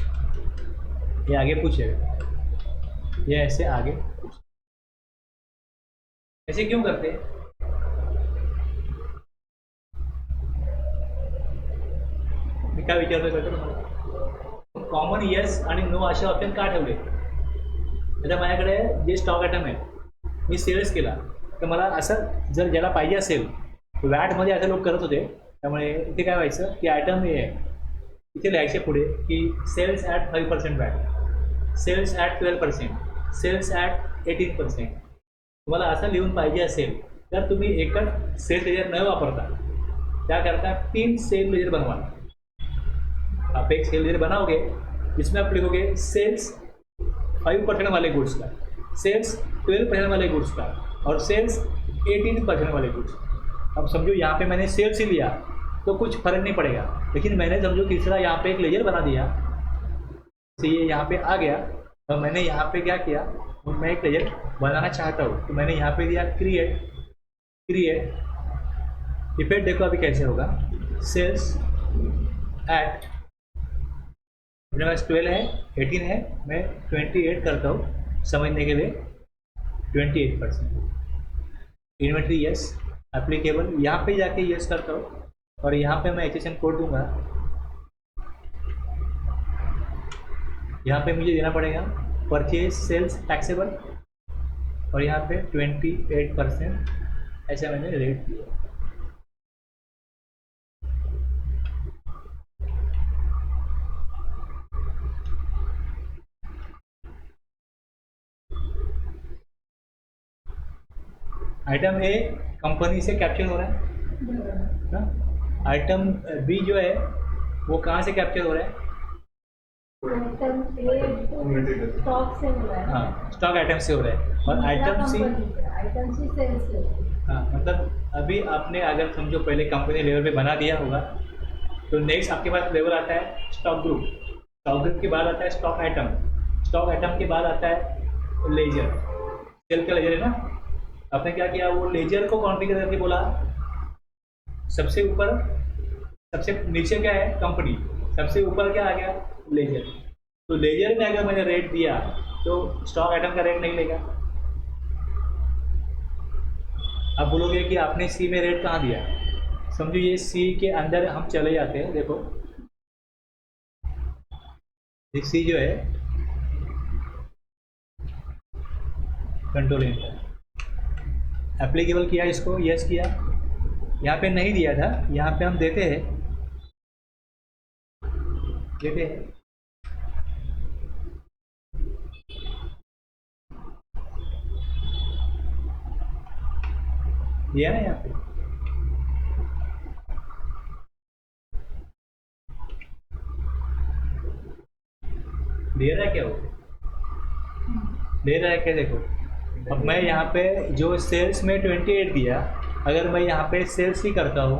S1: ये आगे पूछेगा, ये ऐसे आगे पूछेगा। ऐसे क्यों करते हैं? मी काय विचारतोय कळतं तुम्हाला? कॉमन येस आणि नो असे ऑप्शन का ठेवले? आता माझ्याकडे जे स्टॉक आयटम आहे, मी सेल्स केला, तर मला असं जर ज्याला पाहिजे असेल, वॅटमध्ये असं लोक करत होते, त्यामुळे इथे काय व्हायचं की आयटम ए आहे, इथे लिहायचे पुढे की sales at 5% VAT, sales at 12%, sales at 18%। तुम्हाला असं लिहून पाहिजे असेल तर तुम्ही एकच सेल लेजर न वापरता त्याकरता 3 सेल लेजर बनवा। आप एक सेल लेजर बनाओगे जिसमें आप लिखोगे सेल्स 5% वाले गुड्स का, सेल्स 12% वाले गुड्स का और सेल्स 18% वाले गुड्स। अब समझो यहाँ पे मैंने सेल्स ही लिया तो कुछ फर्क नहीं पड़ेगा, लेकिन मैंने समझो तीसरा यहाँ पे एक लेजर बना दिया, तो ये यहाँ पे आ गया और मैंने यहाँ पे क्या किया, मैं एक लेजर बनाना चाहता हूँ, तो मैंने यहाँ पे दिया क्रिएट। इफेक्ट देखो अभी कैसे होगा, सेल्स एट, मेरे पास 12 है, 18 है, मैं 28 करता हूँ समझने के लिए, 28%। इन्वेंट्री यस, एप्लीकेबल यहाँ पे जाके यस करता हूँ और यहाँ पे मैं HSN कोड दूंगा। यहाँ पे मुझे देना पड़ेगा परचेज सेल्स टैक्सेबल और यहाँ पे 28%, ऐसा मैंने रेट दिया। आइटम ए कंपनी से कैप्चर हो रहा है ना, आइटम बी जो है वो कहाँ से कैप्चर हो रहा है?
S4: आइटम ए स्टॉक से हो रहा है।
S1: हाँ, स्टॉक आइटम से हो रहा है। और item C,
S4: item C sales से।
S1: हाँ, मतलब अभी आपने अगर समझो पहले कंपनी लेवल पे बना दिया होगा, तो नेक्स्ट आपके पास लेवल आता है स्टॉक ग्रुप, स्टॉक ग्रुप के बाद आता है स्टॉक आइटम, स्टॉक आइटम के बाद आता है लेजर, सेल का लेजर है ना। आपने क्या किया, वो लेजर को कॉन्फ़िगर करके बोला सबसे ऊपर, सबसे नीचे क्या है कंपनी, सबसे ऊपर क्या आ गया लेजर। तो लेजर में अगर मैंने रेट दिया तो स्टॉक आइटम का रेट नहीं लेगा। आप बोलोगे कि आपने सी में रेट कहाँ दिया, समझो ये सी के अंदर हम चले जाते हैं। देखो ये सी जो है कंट्रोल एंटर, एप्लीकेबल किया, इसको यस किया, यहाँ पे नहीं दिया था, यहाँ पे हम देते हैं देते हैं। दिया ना यहाँ पे, दे रहा है क्या वो, दे रहा है क्या देखो। अब मैं यहाँ पे जो सेल्स में 28 दिया, अगर मैं यहाँ पे सेल्स ही करता हूँ,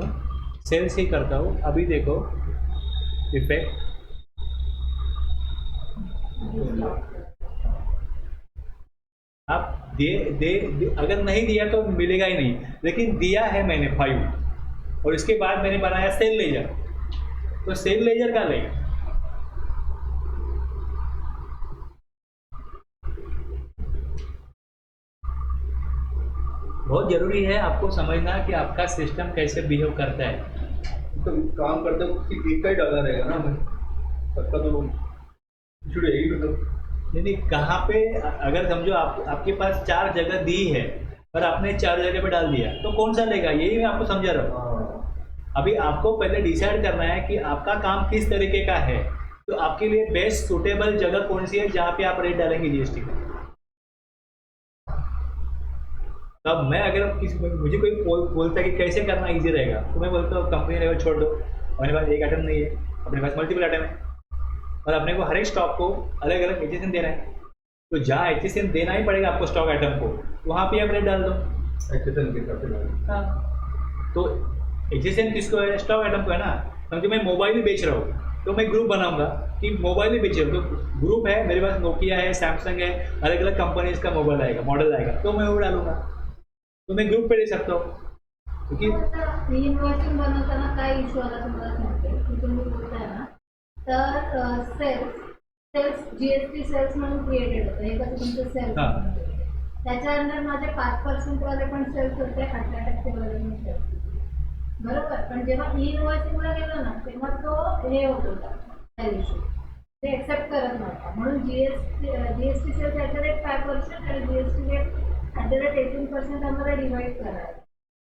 S1: सेल्स ही करता हूँ, अभी देखो इफेक्ट, आप दे अगर नहीं दिया तो मिलेगा ही नहीं, लेकिन दिया है मैंने 5 और इसके बाद मैंने बनाया सेल लेजर, तो सेल लेजर का लेगा। बहुत जरूरी है आपको समझना कि आपका सिस्टम कैसे बिहेव करता है।
S2: तो काम करते वक्त एक का ही डाला रहेगा ना हमें, सबका तो जुड़े ही मतलब
S1: नहीं, कहाँ पे, अगर समझो आपके पास 4 जगह दी है और आपने 4 जगह पे डाल दिया, तो कौन सा लेगा, यही मैं आपको समझा रहा हूँ। अभी आपको पहले डिसाइड करना है कि आपका काम किस तरीके का है, तो आपके लिए बेस्ट सुटेबल जगह कौन सी है जहाँ पे आप रेट डालेंगे जीएसटी का। तब मैं अगर मुझे कोई बोलता है कि कैसे करना इजी रहेगा, तो मैं बोलता हूँ कंपनी लेवल छोड़ दो, अपने पास एक आइटम नहीं है, अपने पास मल्टीपल आइटम है और अपने को हर एक स्टॉक को अलग अलग एचएसएन देना है, तो जहाँ एचएसएन देना ही पड़ेगा आपको स्टॉक आइटम को, वहाँ पे आप रेट डाल दो।
S2: एक्सेसन के हिसाब से।
S1: हाँ, तो एचएसएन किसको है, स्टॉक आइटम को है ना। समझो मैं मोबाइल ही बेच रहा हूँ, तो मैं ग्रुप बनाऊंगा कि मोबाइल ही बेच रहा हूँ, तो ग्रुप है मेरे पास, नोकिया है, सैमसंग है, अलग अलग कंपनीज का मोबाइल आएगा, मॉडल आएगा, तो मैं वो डालूंगा, तो मैं ग्रुप पे ले सकता हूँ। क्योंकि
S4: इनवॉइसिंग बनवताना काय इश्यू आला तुम्हाला सांगते की तुम्ही बोलताय ना, तर सेल्स जीएसटी सेल्स म्हणून क्रिएटेड होतं, हे कसं तुमचं सेल्स, त्याच्या अंडर माझे 5% वाले पण सेल्स होते, 18% वाले पण सेल्स, बरोबर. पण जेव्हा इनवॉइसिंगला गेलो ना, तेव्हा तो हे होत होता त्या इश्यू, ते एक्सेप्ट करत नव्हता, म्हणून जीएसटी सेल्स @5% आणि जीएसटी रेट @18% आम्हाला डिवाइड करायला.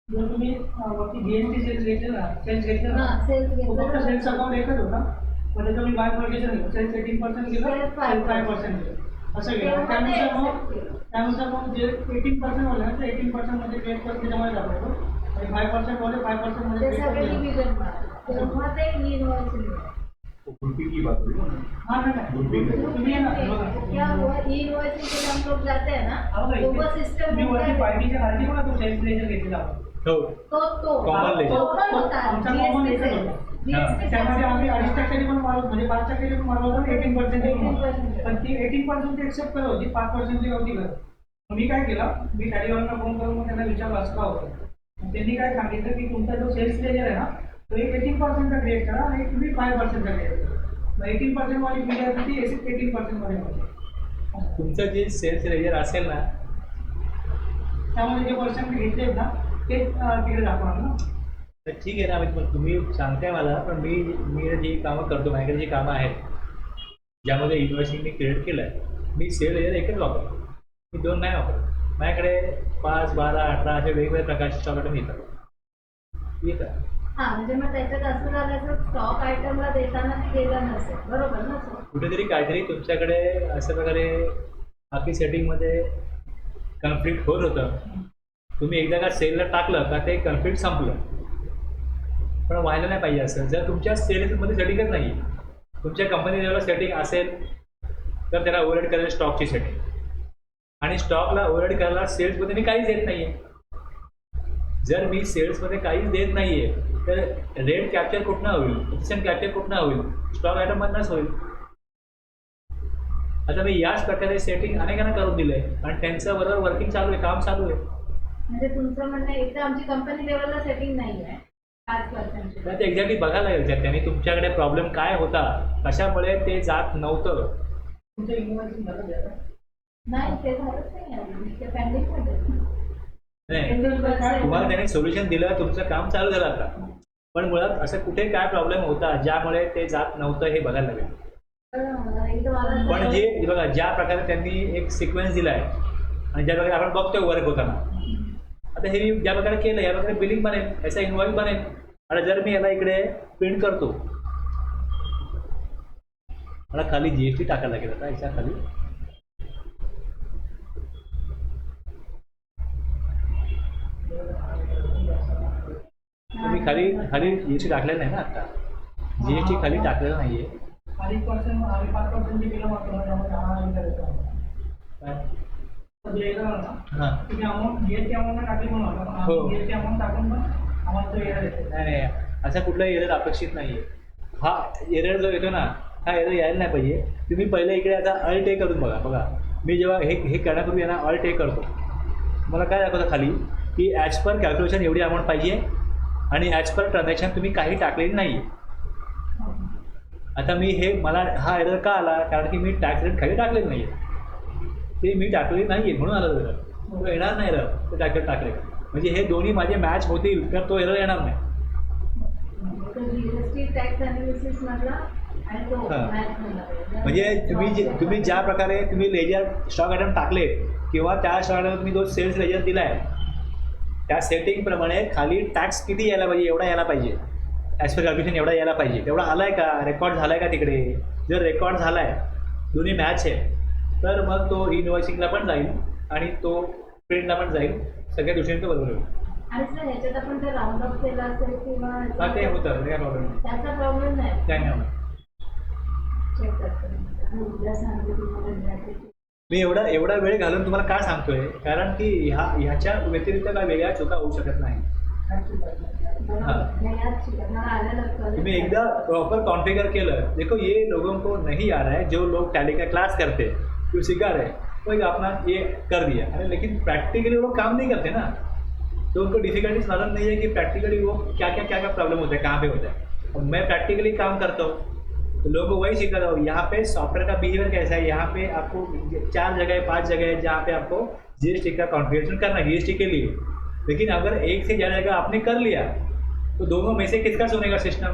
S3: जर तुम्ही वरती जीएसटी सेल्स घेतले ना, सेल्स घेतले ना,
S4: सेल्स
S3: तो फक्त
S4: घेतलं
S3: सेल्स अकाउंट एकच होता, पण त्याचं मी बायफर्केशन केलं, सेल्स 18% गेलं, सेल्स 5% गेलं, असं गेलं. त्यानुसार मग जे 18% वाले ना, ते 18% मध्ये क्रिएट करून त्याच्यामध्ये टाकायचो आणि 5% वाले 5% मध्ये
S4: ते
S3: क्रिएट
S4: सगळे
S3: करून
S4: डिव्हिजन तेव्हा ते इनवॉइसिंग.
S2: ग्रुपिंग की बात हुई ना।
S3: हाँ तुम्ही आहे ना, बघा.
S4: क्या हुआ, इनवॉइसिंग के लिए हम लोग जाते हैं ना, तो वो सिस्टम
S3: तुम्ही वरती पार्टीच्या खाली बघा, तो सेल्स लेजर घेतलेला होता.
S4: तो
S1: Common ledger.
S4: होता
S3: आमचा common ledger होता.
S4: जीएसटी
S3: त्यामध्ये आम्ही 2.5% पण मारत, म्हणजे 5% पण मारत होतो, 18% पण ती 18% एक्सेप्ट करत होती, 5% होती करत. मी काय केलं, मी टॅलीवाल्यांना फोन करून मग त्यांना विचारलं असं का होतं. त्यांनी काय सांगितलं की तुमचा जो सेल्स लेजर आहे ना, तो एक 18% का क्रिएट करा आणि तुम्ही 5% का क्रिएट करा. मग 18% वाली फी आहे ती 18% मध्ये होती.
S1: तुमचं जे सेल्स लेजर असेल ना,
S3: त्यामध्ये जे पर्सेंट घेतले ना ते तिकडे दाखवणार ना.
S1: तर ठीक आहे ना, तुम्ही सांगताय मला, पण मी जी कामं करतो, माझ्याकडे जी कामं आहेत ज्यामध्ये इन्व्हेस्टिंग मी क्रिएट केलं आहे, मी सेल लेजर एकच वापरतो, मी 2 नाही वापरतो. माझ्याकडे 5, 12, 18 असे वेगवेगळ्या प्रकारचे स्टॉक आयटम येतात.
S4: हा, म्हणजे मग त्याच्यात असं झालं तर स्टॉक आयटमला देताना ते गेलं नसेल, बरोबर ना सर.
S1: कुठेतरी काहीतरी तुमच्याकडे अशा प्रकारे आपली सेटिंगमध्ये कन्फ्लिक्ट होत होतं. तुम्ही एकदा का सेलला टाकलं का ते कन्फ्लिक्ट संपलं, पण व्हायला नाही पाहिजे असं. जर तुमच्या सेल्समध्ये सेटिंगच नाही, तुमच्या कंपनी लेवलला सेटिंग असेल तर त्याला ओव्हरहेड करायला स्टॉकची सेटिंग, आणि स्टॉकला ओव्हरहेड करायला सेल्समध्ये मी काहीच देत नाही आहे. जर मी सेल्समध्ये काहीच देत नाही आहे तर रेट कॅप्चर कुठनं होईल, ऑप्शन कॅप्चर कुठनं होईल, स्टॉक आयटममधनंच होईल. आता मी याच प्रकारे सेटिंग अनेकांना करून दिलं आहे आणि त्यांचं बरोबर वर्किंग चालू आहे, काम चालू आहे.
S4: म्हणजे तुमचं म्हणणं एकदा आमची कंपनी लेवलला सेटिंग नाही आहे 5%.
S1: तर ते एक्झॅक्टली बघायला लागेल त्यांनी तुमच्याकडे प्रॉब्लेम काय होता, कशामुळे ते जात नव्हतं.
S3: तुमचं इन्व्हेस्टिंग झालं त्याला
S4: नाही, ते झालंच नाही अजून, ते पेंडिंग मध्ये.
S1: नाही, तुम्हाला त्याने सोल्युशन दिलं, तुमचं काम चालू झालं आता, पण मुळात असं कुठे काय प्रॉब्लेम होता ज्यामुळे ते जात नव्हतं हे बघायला लागेल. पण जे बघा, ज्या प्रकारे त्यांनी एक सिक्वेन्स दिला आहे आणि ज्या प्रकारे आपण बघतोय वर्क होताना, आता हे मी ज्या प्रकारे केलं या प्रकारे बिलिंग बनेल, याचा इन्व्हॉइस बनेल. आणि जर मी याला इकडे प्रिंट करतो मला खाली GST टाकायला लागेल आता याच्या खाली. तुम्ही खाली खाली GST टाकलेलं नाही ना आता, GST खाली टाकलेलं नाही आहे.
S3: 5% आणि 5% जे केलं मात्र त्यामध्ये हा विचार येतो.
S1: काय?
S3: तर जे येतं ना,
S1: हां
S3: तुम्ही अमाऊंट GST अमाऊंट टाकली म्हणून आला, पण
S1: हो.
S3: GST अमाऊंट टाकून पण आम्हाला तो एरर येतो.
S1: नाही नाही, असा कुठला एरर अपेक्षित नाही आहे. हा एरर जो येतो ना, हा एरर यायला नाही पाहिजे. तुम्ही पहिले इकडे आता अल्ट ए करून बघा. मी जेव्हा हे करण्यापूर्वी आहे ना अल्ट ए करतो, मला काय दाखवतं खाली की ॲज पर कॅल्क्युलेशन एवढी अमाऊंट पाहिजे आणि ॲज पर ट्रान्झॅक्शन तुम्ही काही टाकलेली नाही आहे. आता मला हा एरर का आला, कारण की मी टॅक्स रेट खाली टाकलेलं नाही आहे. ते मी टाकलेली नाही आहे म्हणून आलं एरर. तो येणार नाही एरर ते टाकले. म्हणजे हे दोन्ही माझे मॅच होतील तर तो एरर येणार नाही.
S4: GST टॅक्स अनालिसिस मधला आणि तो
S1: हां.
S4: मॅच मधला.
S1: म्हणजे तुम्ही ज्या प्रकारे तुम्ही लेजर स्टॉक आयटम टाकले किंवा त्या स्टॉक आयटम तुम्ही जो सेल्स लेजर दिला आहे त्या सेटिंगप्रमाणे खाली टॅक्स किती यायला पाहिजे एवढा यायला पाहिजे. ॲज पर कॅल्क्युलेशन एवढा यायला पाहिजे. तेवढा आला आहे का, रेकॉर्ड झाला आहे का तिकडे. जर रेकॉर्ड झाला आहे, दोन्ही मॅच आहे, तर मग तो इनवॉइसिंगला पण जाईल आणि तो प्रिंटला पण जाईल. सगळ्या दृष्टीने तो बरोबर होईल.
S4: आणि सर ह्याच्यात आपण ते राऊंड अप केलं असेल किंवा
S1: हा ते होतं, काय प्रॉब्लेम नाही.
S4: त्याचा प्रॉब्लेम नाही.
S1: काय नाही.
S4: चेक करतो उद्या सांगते तुम्हाला.
S1: मी एवढा वेळ घालून तुम्हाला का सांगतोय, कारण की ह्याच्या व्यतिरिक्त काय वेगळ्या चुका होऊ शकत नाही. तुम्ही एकदा प्रॉपर कॉन्फ़िगर केलं. देखो ये लोगों को नहीं आ रहा है, जो लोग टैली का क्लास करते जो सिखा रहे वो एक अपना ये कर दिया. अरे लेकिन प्रैक्टिकली वो काम नहीं करते ना, तो उनको डिफिकल्टीज मालूम नहीं है कि प्रैक्टिकली वो क्या प्रॉब्लम होता है, कहाँ पे होता है. अब मैं प्रैक्टिकली काम करता हूँ तो लोगों को वही सिखा रहा हूँ. यहाँ पे सॉफ्टवेयर का बिहेवियर कैसा है, यहाँ पे आपको 4 जगह 5 जगह है जहाँ पे आपको GST का कॉन्फ़िगरेशन करना है GST के लिए. लेकिन अगर एक से ज़्यादा जगह आपने कर लिया तो दोनों में से किसका सुनेगा सिस्टम.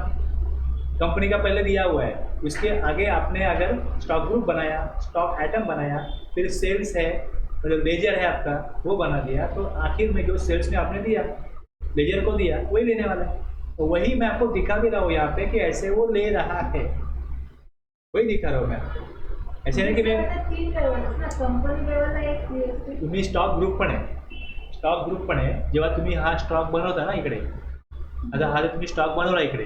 S1: कंपनी का पहले दिया हुआ है, उसके आगे आपने अगर स्टॉक ग्रुप बनाया, स्टॉक आइटम बनाया, फिर सेल्स है मतलब लेजर है आपका वो बना दिया, तो आखिर में जो सेल्स में आपने दिया लेजर को दिया वही लेने वाला है. तो वही मैं आपको दिखा भी रहा हूँ यहाँ पे कि ऐसे वो ले रहा है, वही दिखा रहा हूँ मैं आपको. ऐसे नहीं कि मैं
S4: 3 लेवल ना, कंपनी लेवलला एक GST.
S1: तुम्ही स्टॉक ग्रुप पण आहे. जेव्हा तुम्ही हा स्टॉक बनवता ना इकडे, आता हा तुम्ही स्टॉक बनवला इकडे,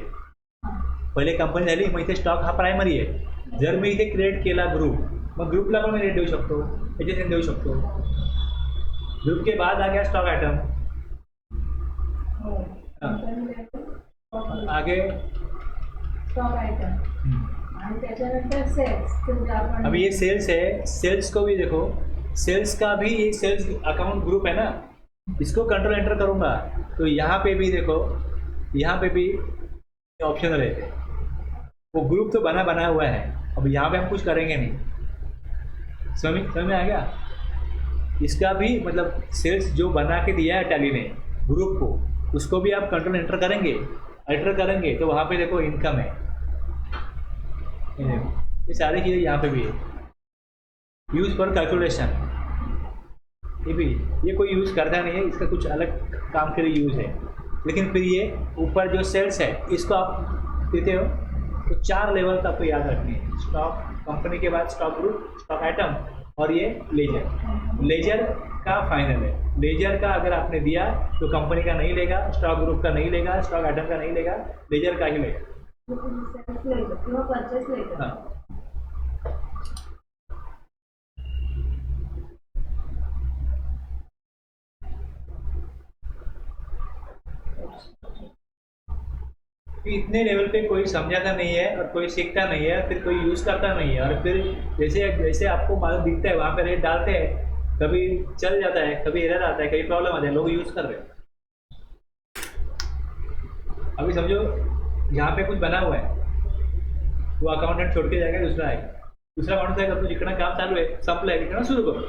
S1: पहिले कंपनी झाली, मग इथे स्टॉक हा प्रायमरी आहे. जर मी इथे क्रिएट केला ग्रुप, मग ग्रुपला पण मी रेट देऊ शकतो, याच्यात देऊ शकतो. ग्रुप के बाद आ गया स्टॉक आइटम, आगे
S4: स्टॉक आइटम आणि त्याच्यानंतर सेल्स.
S1: अभी ये सेल्स है. सेल्स को भी देखो, सेल्स का भी ये सेल्स अकाउंट ग्रुप है ना, इसको कंट्रोल एंटर करूँगा तो यहाँ पे भी देखो, यहाँ पे भी ऑप्शन रहते हैं. वो ग्रुप तो बना हुआ है. अब यहाँ पे हम कुछ करेंगे नहीं. समझ में आ गया. इसका भी मतलब सेल्स जो बना के दिया है टैली ने ग्रुप को, उसको भी आप कंट्रोल एंटर करेंगे तो वहाँ पे देखो इनकम है. ये सारी चीज़ें यहाँ पे भी है. यूज़ फॉर कैलकुलेशन, ये कोई यूज़ करता नहीं है, इसका कुछ अलग काम के लिए यूज़ है. लेकिन फिर ये ऊपर जो सेल्स है इसको आप देते हो तो 4 लेवल तक आपको याद रखनी है. स्टॉक कंपनी के बाद स्टॉक ग्रुप, स्टॉक आइटम और ये लेजर का फाइनल है. लेजर का अगर आपने दिया तो कंपनी का नहीं लेगा, स्टॉक ग्रुप का नहीं लेगा, स्टॉक आइटम का नहीं लेगा, लेजर का ही लेगा.
S4: किंवा परचेस लेटर.
S1: हाँ. इतने लेवल पे कोई समझाता नहीं है और कोई सीखता नहीं है, फिर कोई यूज़ करता नहीं है. और फिर जैसे आपको मालूम दिखता है वहाँ पे रेट डालते हैं, कभी चल जाता है, कभी एरर आता है, कभी प्रॉब्लम आता है, लोग यूज़ कर रहे हैं. अभी समझो यहाँ पे कुछ बना हुआ है, वो अकाउंटंट छोड़ के जाएगा, दूसरा माणूस आहे का, तो जिकडं काम चालू आहे संपलं आहे तिकडं सुरू करू.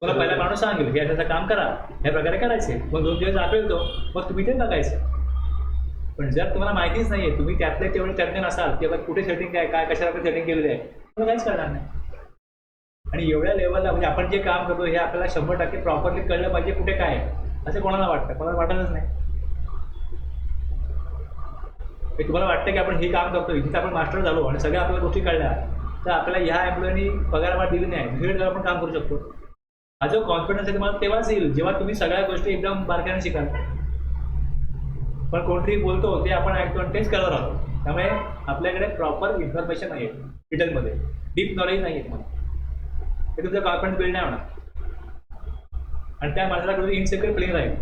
S1: मला पहिला माणूस सांगेल की याचं काम करा, ह्या प्रकारे करायचे, मग 2 दिवस आठवतो, मग तुम्ही ते बघायचं. पण जर तुम्हाला माहितीच नाही आहे, तुम्ही त्यातले तेवढे तज्ञ नसाल की कुठे सेटिंग आहे, काय कशा प्रकारे सेटिंग केलेलं आहे, तुम्हाला काहीच करणार नाही. आणि एवढ्या लेवलला म्हणजे आपण जे काम करतो हे आपल्याला 100% प्रॉपरली कळलं पाहिजे कुठे काय आहे, असं कोणाला वाटतं, कोणाला वाटतच नाही. हे तुम्हाला वाटतं की आपण हे काम करतोय, जिथे आपण मास्टर झालो आणि सगळ्या आपल्याला गोष्टी कळल्या, तर आपल्याला ह्या एम्प्लॉईनी पगारवाढ दिली नाही, दुसरीकडे आपण काम करू शकतो. हा जो कॉन्फिडन्स आहे तुम्हाला तेव्हाच येईल जेव्हा तुम्ही सगळ्या गोष्टी एकदम बारकाईने शिकाल. पण कोणतरी बोलतो ते आपण ऐकतो आणि तेच करत राहतो. त्यामुळे आपल्याकडे प्रॉपर इन्फॉर्मेशन नाही आहे डिटेलमध्ये, डीप नॉलेज नाही आहे. मग ते तुमचा कॉन्फिडन्स बिल्ड नाही होणार आणि त्या माणसाला कुठे इनसेक्युअर फिलिंग राहील.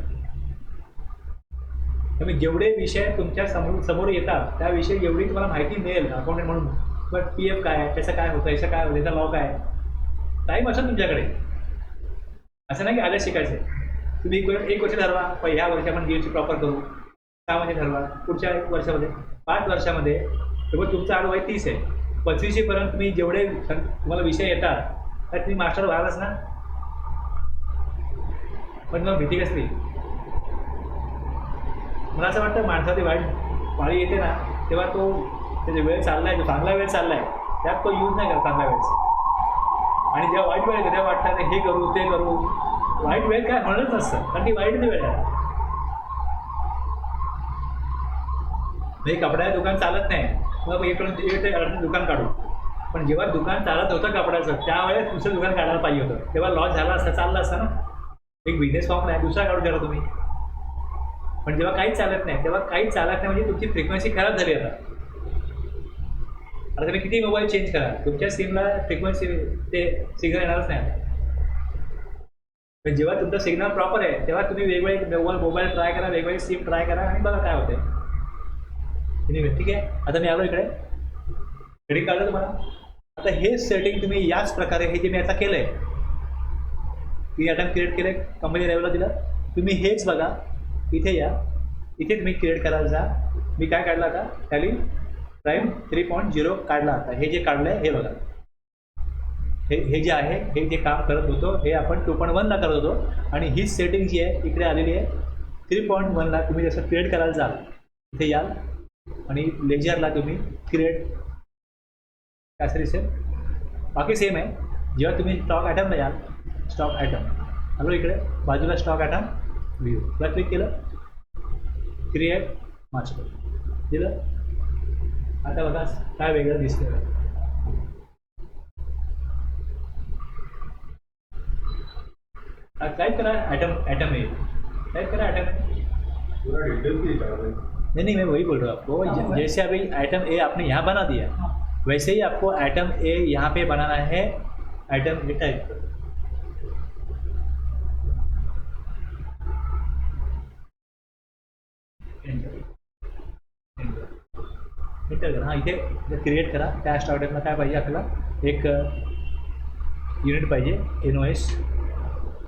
S1: त्यामुळे जेवढे विषय तुमच्या समोर येतात त्याविषयी जेवढी तुम्हाला माहिती मिळेल अकाउंटंट म्हणून, पण PF काय आहे, त्याचं काय होतं, याचं काय होतं, याचा लॉ काय, टाईम असेल तुमच्याकडे. असं नाही की आलं शिकायचं आहे. तुम्ही एक वर्ष ठरवा, ह्या वर्षी आपण GST प्रॉपर करू, 6 महिने ठरवा, पुढच्या 1 वर्षामध्ये, 5 वर्षामध्ये, तेव्हा तुमचा आडू आहे 30 आहे, 25पर्यंत तुम्ही जेवढे तुम्हाला विषय येतात त्यात तुम्ही मास्टर व्हालच ना. पण मग भीती कसली. मला असं वाटतं माणसाची वाईट पाळी येते ना तेव्हा तो त्याचा वेळ चालला आहे, जो चांगला वेळ चालला आहे त्यात तो यूज नाही करत चांगला वेळेस. आणि जेव्हा वाईट वेळ येते तेव्हा वाटतं हे करू ते करू. वाईट वेळ काय म्हणत नसतं, कारण ती वाईट वेळ आहे. म्हणजे कपड्याचं दुकान चालत नाही, मग एक दुकान काढू. पण जेव्हा दुकान चालत होतं कपड्याचं त्यावेळेस दुसरं दुकान काढायला पाहिजे होतं, तेव्हा लॉस झाला असता, चालला असता ना. एक बिझनेस फॉर्म नाही, दुसरा काढून द्या तुम्ही. पण जेव्हा काहीच चालत नाही तेव्हा काहीच चालत नाही म्हणजे तुमची फ्रिक्वेन्सी खराब झाली. आता तुम्ही किती मोबाईल चेंज करा, तुमच्या सिमला फ्रिक्वेन्सी ते सिग्नल येणारच नाही. पण जेव्हा तुमचा सिग्नल प्रॉपर आहे तेव्हा तुम्ही वेगवेगळे मोबाईल ट्राय करा, वेगवेगळे सिम ट्राय करा आणि बघा काय होते. ठीक आहे. आता मी आलो इकडे, क्रेडिट कार्ड तुम्हाला. आता हे सेटिंग तुम्ही याच प्रकारे, हे जे मी आता केलं आहे, 3 आयटम क्रिएट केले, कंपनी लेवलला दिलं, तुम्ही हेच बघा. इथे या, इथे तुम्ही क्रिएट करायला जा. मी काय काढला आता खाली प्राईम 3.0 काढला. आता हे जे काढलं आहे हे बघा, हे जे आहे हे जे काम करत होतो हे आपण 2.1ला करत होतो आणि ही सेटिंग जी आहे इकडे आलेली आहे 3.1ला. तुम्ही जसं क्रिएट करायला जाल इथे याल आणि लेजरला तुम्ही क्रिएट कसं दिसेल, बाकी सेम आहे. जेव्हा तुम्ही स्टॉक आयटमला याल, स्टॉक आयटम आलो इकडे बाजूला, स्टॉक आयटम व्ह्यूला क्लिक केलं, क्रिएट मास्टर दिलं. आता बघा काय वेगळं दिसतं. टाइप करा आइटम ए, टाइप करा आइटम ए.
S2: पूरा डिटेल
S1: नहीं मैं वही बोल रहा हूँ आपको. जैसे अभी आइटम ए आपने यहाँ बना दिया, वैसे ही आपको आइटम ए यहाँ पे बनाना है. आइटम ए टाइप करो, एंटर करा. हां इथे क्रिएट करा. त्या स्टॉकला काय पाहिजे आपल्याला, एक युनिट पाहिजे, NOS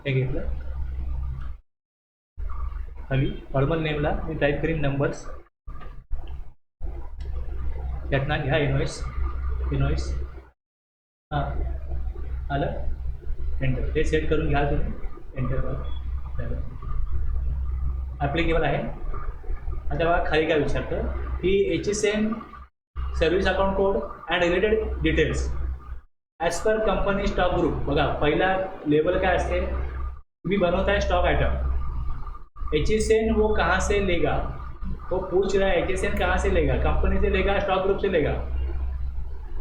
S1: हे घेतलं. खाली फॉर्मल नेमला मी टाईप करीन नंबर्स, त्यातनं घ्या NOS. हां आलं, एंटर. हे सेट करून घ्या तुम्ही, एंटर करा. ॲप्लिकेबल आहे. आता बघा खाली काय विचारतं की HSN service account code and related details as per company stock group. बघा पहिला लेवल काय असते, तुम्ही बनवताय स्टॉक आइटम, HSN वो कहाँ से लेगा, वो पूछ रहा है HSN कहाँ से लेगा, कंपनी से लेगा, स्टॉक ग्रुप से लेगा.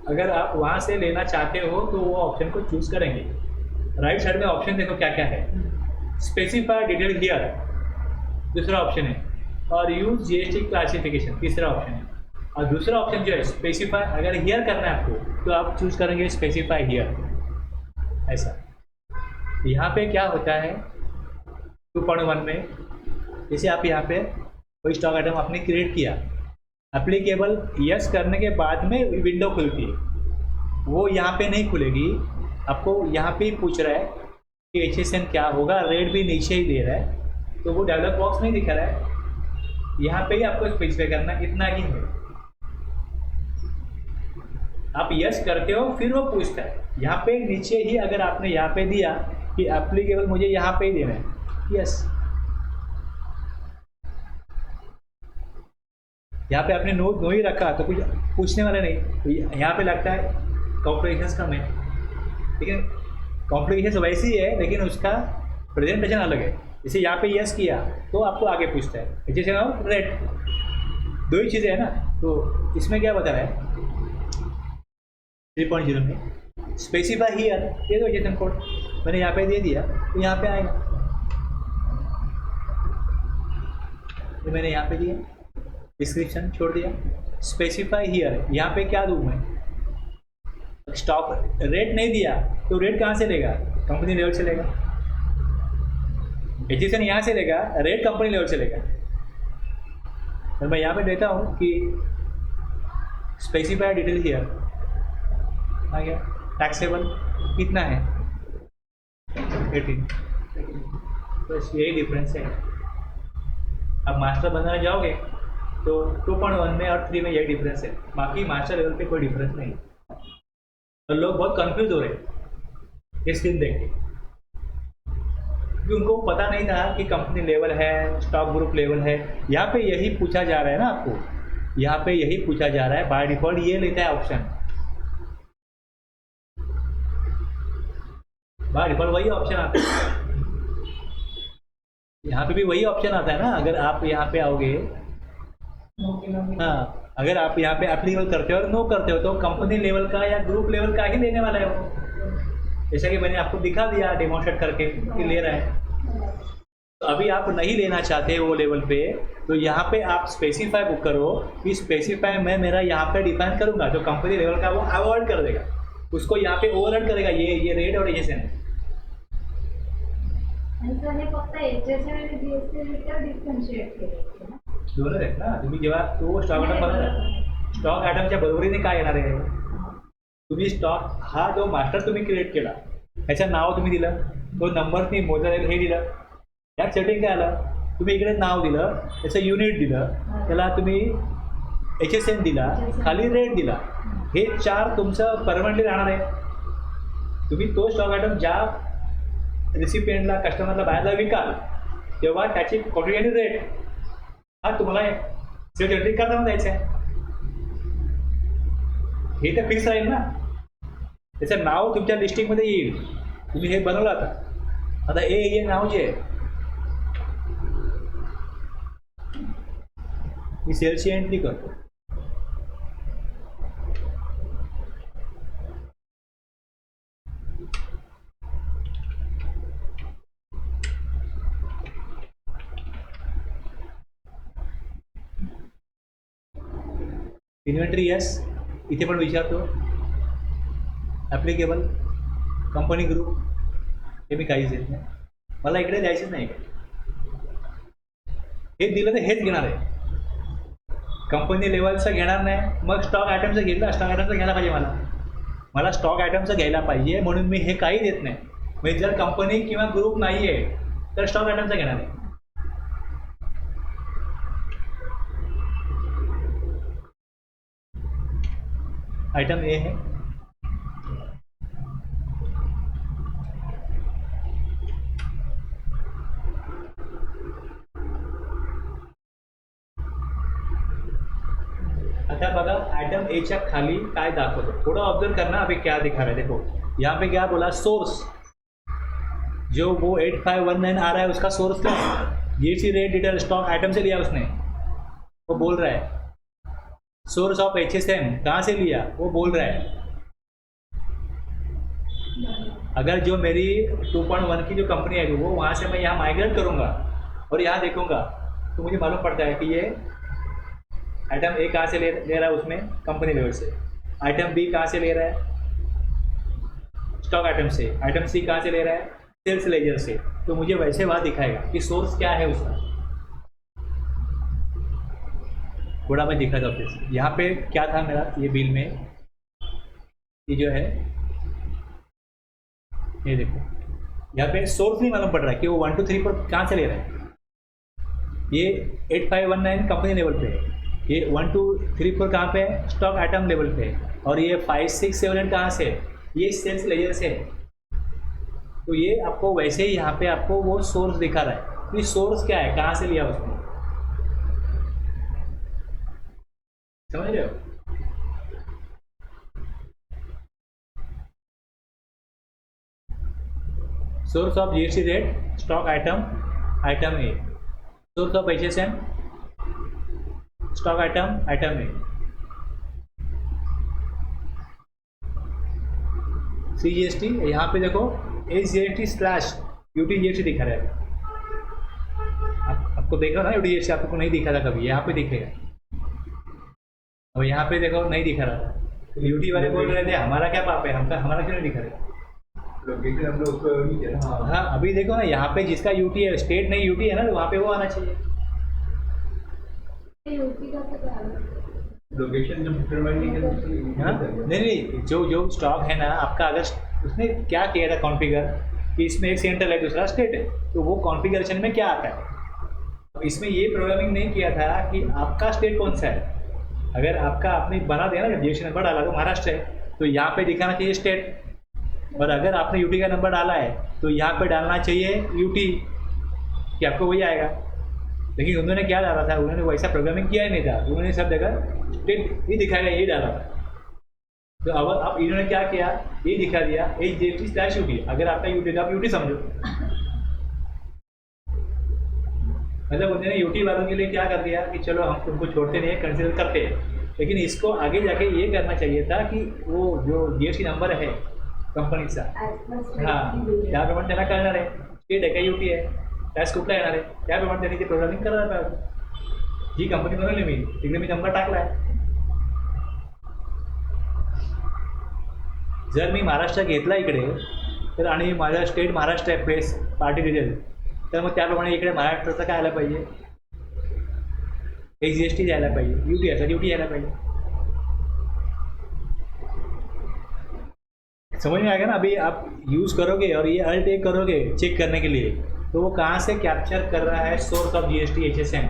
S1: अगर आप वहाँ से लेना चाहते हो तो वो ऑप्शन को चूज़ करेंगे. राइट साइड में ऑप्शन देखो क्या क्या है, स्पेसिफाई डिटेल हियर दूसरा ऑप्शन है, और यूज GST क्लासिफिकेशन तीसरा ऑप्शन है. और दूसरा ऑप्शन जो है स्पेसिफाई, अगर हियर करना है आपको तो आप चूज़ करेंगे स्पेसिफाई हियर. ऐसा यहाँ पे क्या होता है 2.1 में, जैसे आप यहाँ पे कोई स्टॉक आइटम आपने क्रिएट किया, एप्लीकेबल यस करने के बाद में विंडो खुलती है, वो यहाँ पे नहीं खुलेगी. आपको यहाँ पे ही पूछ रहा है कि HSN क्या होगा, रेट भी नीचे ही दे रहा है, तो वो डायलॉग बॉक्स नहीं दिखा रहा है. यहाँ पे ही आपको स्पेसिफाई करना, इतना ही है. आप यस करते हो फिर वो पूछता है. यहाँ पे नीचे ही अगर आपने यहाँ पे दिया कि एप्लीकेबल मुझे यहाँ पे ही देना है, यस. यहाँ पे आपने नो ही रखा तो कुछ पूछने वाला नहीं. तो यहाँ पे लगता है कॉम्प्लिकेशंस कम है, लेकिन कॉम्प्लिकेशंस वैसी ही है लेकिन उसका प्रेजेंटेशन अलग है. जैसे यहाँ पे यस किया तो आपको आगे पूछता है HSN और रेट, दो ही चीज़ें हैं ना. तो इसमें क्या बता रहा है 3.0 में स्पेसिफाई हियर, ये दो एचएसएन कोड मैंने यहाँ पे दे दिया तो यहाँ पे आएगा, ये मैंने यहाँ पे दिया, डिस्क्रिप्शन छोड़ दिया, स्पेसिफाई हियर, यहाँ पे क्या दूँ मैं, स्टॉक रेट नहीं दिया तो रेट कहाँ से लेगा, कंपनी लेवल से लेगा, एचएसएन यहाँ से लेगा, रेट कंपनी लेवल से लेगा। तो मैं यहाँ पे देता हूँ कि स्पेसिफाई डिटेल हियर आ गया, टैक्सेबल कितना है 18, बस यही डिफरेंस है। अब मास्टर बनाने जाओगे तो 2.1 में और 3 में यही डिफरेंस है, बाकी मास्टर लेवल पे कोई डिफरेंस नहीं। तो लोग बहुत कंफ्यूज हो रहे हैं ये स्क्रीन देख के, क्योंकि उनको पता नहीं था कि कंपनी लेवल है, स्टॉक ग्रुप लेवल है। यहाँ पे यही पूछा जा रहा है ना आपको, यहाँ पे यही पूछा जा रहा है, बाय डिफॉल्ट ये लेता है ऑप्शन, बाय डिफॉल्ट वही ऑप्शन आता है, यहाँ पे भी वही ऑप्शन आता है ना। अगर आप यहाँ पे आओगे, हाँ, अगर आप यहाँ पे एप्लीकेबल करते हो और नो करते हो तो कंपनी लेवल का या ग्रुप लेवल का ही लेने वाला है वो, जैसा कि मैंने आपको दिखा दिया डेमोन्स्ट्रेट करके कि ले रहा है। तो अभी आप नहीं लेना चाहते वो लेवल पे, तो यहाँ पे आप स्पेसिफाई बुक करो कि स्पेसिफाई मैं मेरा यहाँ पे डिफाइन करूँगा, जो कंपनी लेवल का वो अवॉइड कर देगा, उसको यहाँ पे ओवरराइड करेगा ये रेट और एचएसएन।
S4: हे फक्त एचएसएन आणि जीएसटी रिटर डिफरन्शिएट केले ना,
S1: दोनच आहेत ना। तुम्ही जेव्हा तो स्टॉक आयटम बनवला, स्टॉक आयटमच्या बरोबरीने काय येणार आहे, तुम्ही स्टॉक हा जो मास्टर तुम्ही क्रिएट केला, ह्याचं नाव तुम्ही दिलं, तो नंबर तुम्ही मोजायला हे दिलं, यात सेटिंग काय आलं, तुम्ही इकडे नाव दिलं, त्याचं युनिट दिलं, त्याला तुम्ही एचएसएन दिला, खाली रेट दिला, हे 4 तुमचं परमनंटली राहणार आहे। तुम्ही तो स्टॉक आयटम ज्या रिसिपियंटला कस्टमरला बाहेरला विकाल तेव्हा त्याची क्वांटिटी आणि रेट हा तुम्हाला सेल्स एंट्री करताना द्यायचा आहे, हे तर फिक्स राहील ना, त्याचं नाव तुमच्या लिस्टिंगमध्ये येईल, तुम्ही हे बनवलं आता हे नाव जे आहे मी सेल्सची एंट्री करतो, इन्व्हेंटरी यस, इथे पण विचारतो, ॲप्लिकेबल कंपनी ग्रुप हे मी काहीच देत नाही, मला इकडे द्यायचंच नाही, हे दिलं तर हेच घेणार आहे, कंपनी लेवलचं घेणार नाही। मग स्टॉक आयटमचं घेतलं, स्टॉक आयटमचं घ्यायला पाहिजे, मला स्टॉक आयटमचं घ्यायला पाहिजे, म्हणून मी हे काही देत नाही। म्हणजे जर कंपनी किंवा ग्रुप नाही आहे तर स्टॉक आयटमचं घेणार आहे। आइटम ए है, आता बघा आइटम ए च्या खाली काय दाखवतो, थोड़ा ऑब्जर्व करना अभी क्या दिखा रहा है। देखो यहाँ पे क्या बोला, सोर्स जो वो 8519 आ रहा है उसका सोर्स क्या है, GST rate detail stock item से लिया उसने, वो बोल रहा है। सोर्स ऑफ एचएसएन कहाँ से लिया वो बोल रहा है। अगर जो मेरी 2.1 की जो कंपनी है वो वहाँ से मैं यहाँ माइग्रेट करूँगा और यहाँ देखूँगा तो मुझे मालूम पड़ता है कि ये आइटम ए कहाँ से ले रहा है, उसमें कंपनी लेवल से, आइटम बी कहाँ से ले रहा है स्टॉक आइटम से, आइटम सी कहाँ से ले रहा है सेल्स लेजर से, तो मुझे वैसे वहाँ दिखाएगा कि सोर्स क्या है उसका। थोड़ा मैं दिखा था फिर यहाँ पे क्या था मेरा ये बिल में, ये जो है ये देखो यहाँ पे सोर्स नहीं मालूम पड़ रहा है कि वो 1 2 3 पर कहाँ से ले रहा है। ये 8519 कंपनी लेवल पे है, ये 1 2 3 4 कहाँ पे है स्टॉक आइटम लेवल पे है, और ये 5 6 7 8 कहाँ से है, ये सेल्स लेजर से है। तो ये आपको वैसे ही यहाँ पे आपको वो सोर्स दिखा रहा है कि सोर्स क्या है, कहाँ से लिया उसने, समझ रहे हो। Source of GST rate stock item, item A, source of HSN stock item, item A, CGST, यहाँ पे देखो SGST/UTGST दिखा रहा है। आपको देखा ना UTGST, आपको नहीं दिखा था कभी, यहाँ पे दिखेगा। अब यहाँ पे देखो नहीं दिखा रहा था, UT वाले बोल रहे थे हमारा क्या पाप है, हमारा क्यों नहीं दिखा रहा?
S2: लोकेशन हम लोग उसको नहीं किया।
S1: हाँ अभी देखो ना, यहाँ पे जिसका UT है, स्टेट नहीं UT है ना, तो वहाँ पे वो आना चाहिए।
S4: यूपी का तो क्या है?
S2: लोकेशन जब डिटरमाइन नहीं किया तो
S1: हाँ नहीं, जो स्टॉक है ना आपका, अगर उसने क्या किया था कॉन्फ़िगर कि इसमें एक सेंट्रल है दूसरा स्टेट है, तो वो कॉन्फ़िगरेशन में क्या आता है। तो इसमें ये प्रोग्रामिंग नहीं किया था कि आपका स्टेट कौन सा है। अगर आपने बना दिया ना, GST नंबर डाला तो महाराष्ट्र है, तो यहाँ पे दिखाना चाहिए स्टेट। और अगर आपने UT का नंबर डाला है तो यहाँ पे डालना चाहिए UT, कि आपको वही आएगा। लेकिन उन्होंने क्या डाला था, उन्होंने वैसा प्रोग्रामिंग किया ही नहीं था, उन्होंने सब जगह स्टेट ही दिखाएगा यही डाला था। तो अब इन्होंने क्या किया, ये दिखा दिया SGST/UT। अगर आपका UT तो आप UT समझो। मतलब उन्होंने UT वालों के लिए क्या कर दिया कि चलो हम तुमको छोड़ते नहीं है, कंसिडर करते हैं। लेकिन इसको आगे जाके ये करना चाहिए था कि वो जो GST नंबर है कंपनीचा, हां त्याप्रमाणे त्यांना कळणार आहे स्टेट आहे का UT आहे, टॅक्स कुठला येणार आहे, त्याप्रमाणे त्यांनी ते प्रोग्रामिंग करायला पाहिजे। जी कंपनी बनवली मी, तिकडे मी नंबर टाकला आहे। जर मी महाराष्ट्र घेतला इकडे तर आणि माझा स्टेट महाराष्ट्र आहे, प्लेस पार्टी डिटेल, तर मग त्याप्रमाणे इकडे महाराष्ट्राचं काय आलं पाहिजे, SGST द्यायला पाहिजे, UT याचा UT यायला पाहिजे। समझ में आएगा ना। अभी आप यूज़ करोगे और ये अल्ट ए करोगे चेक करने के लिए, तो वो कहाँ से कैप्चर कर रहा है सोर्स ऑफ GST HSN।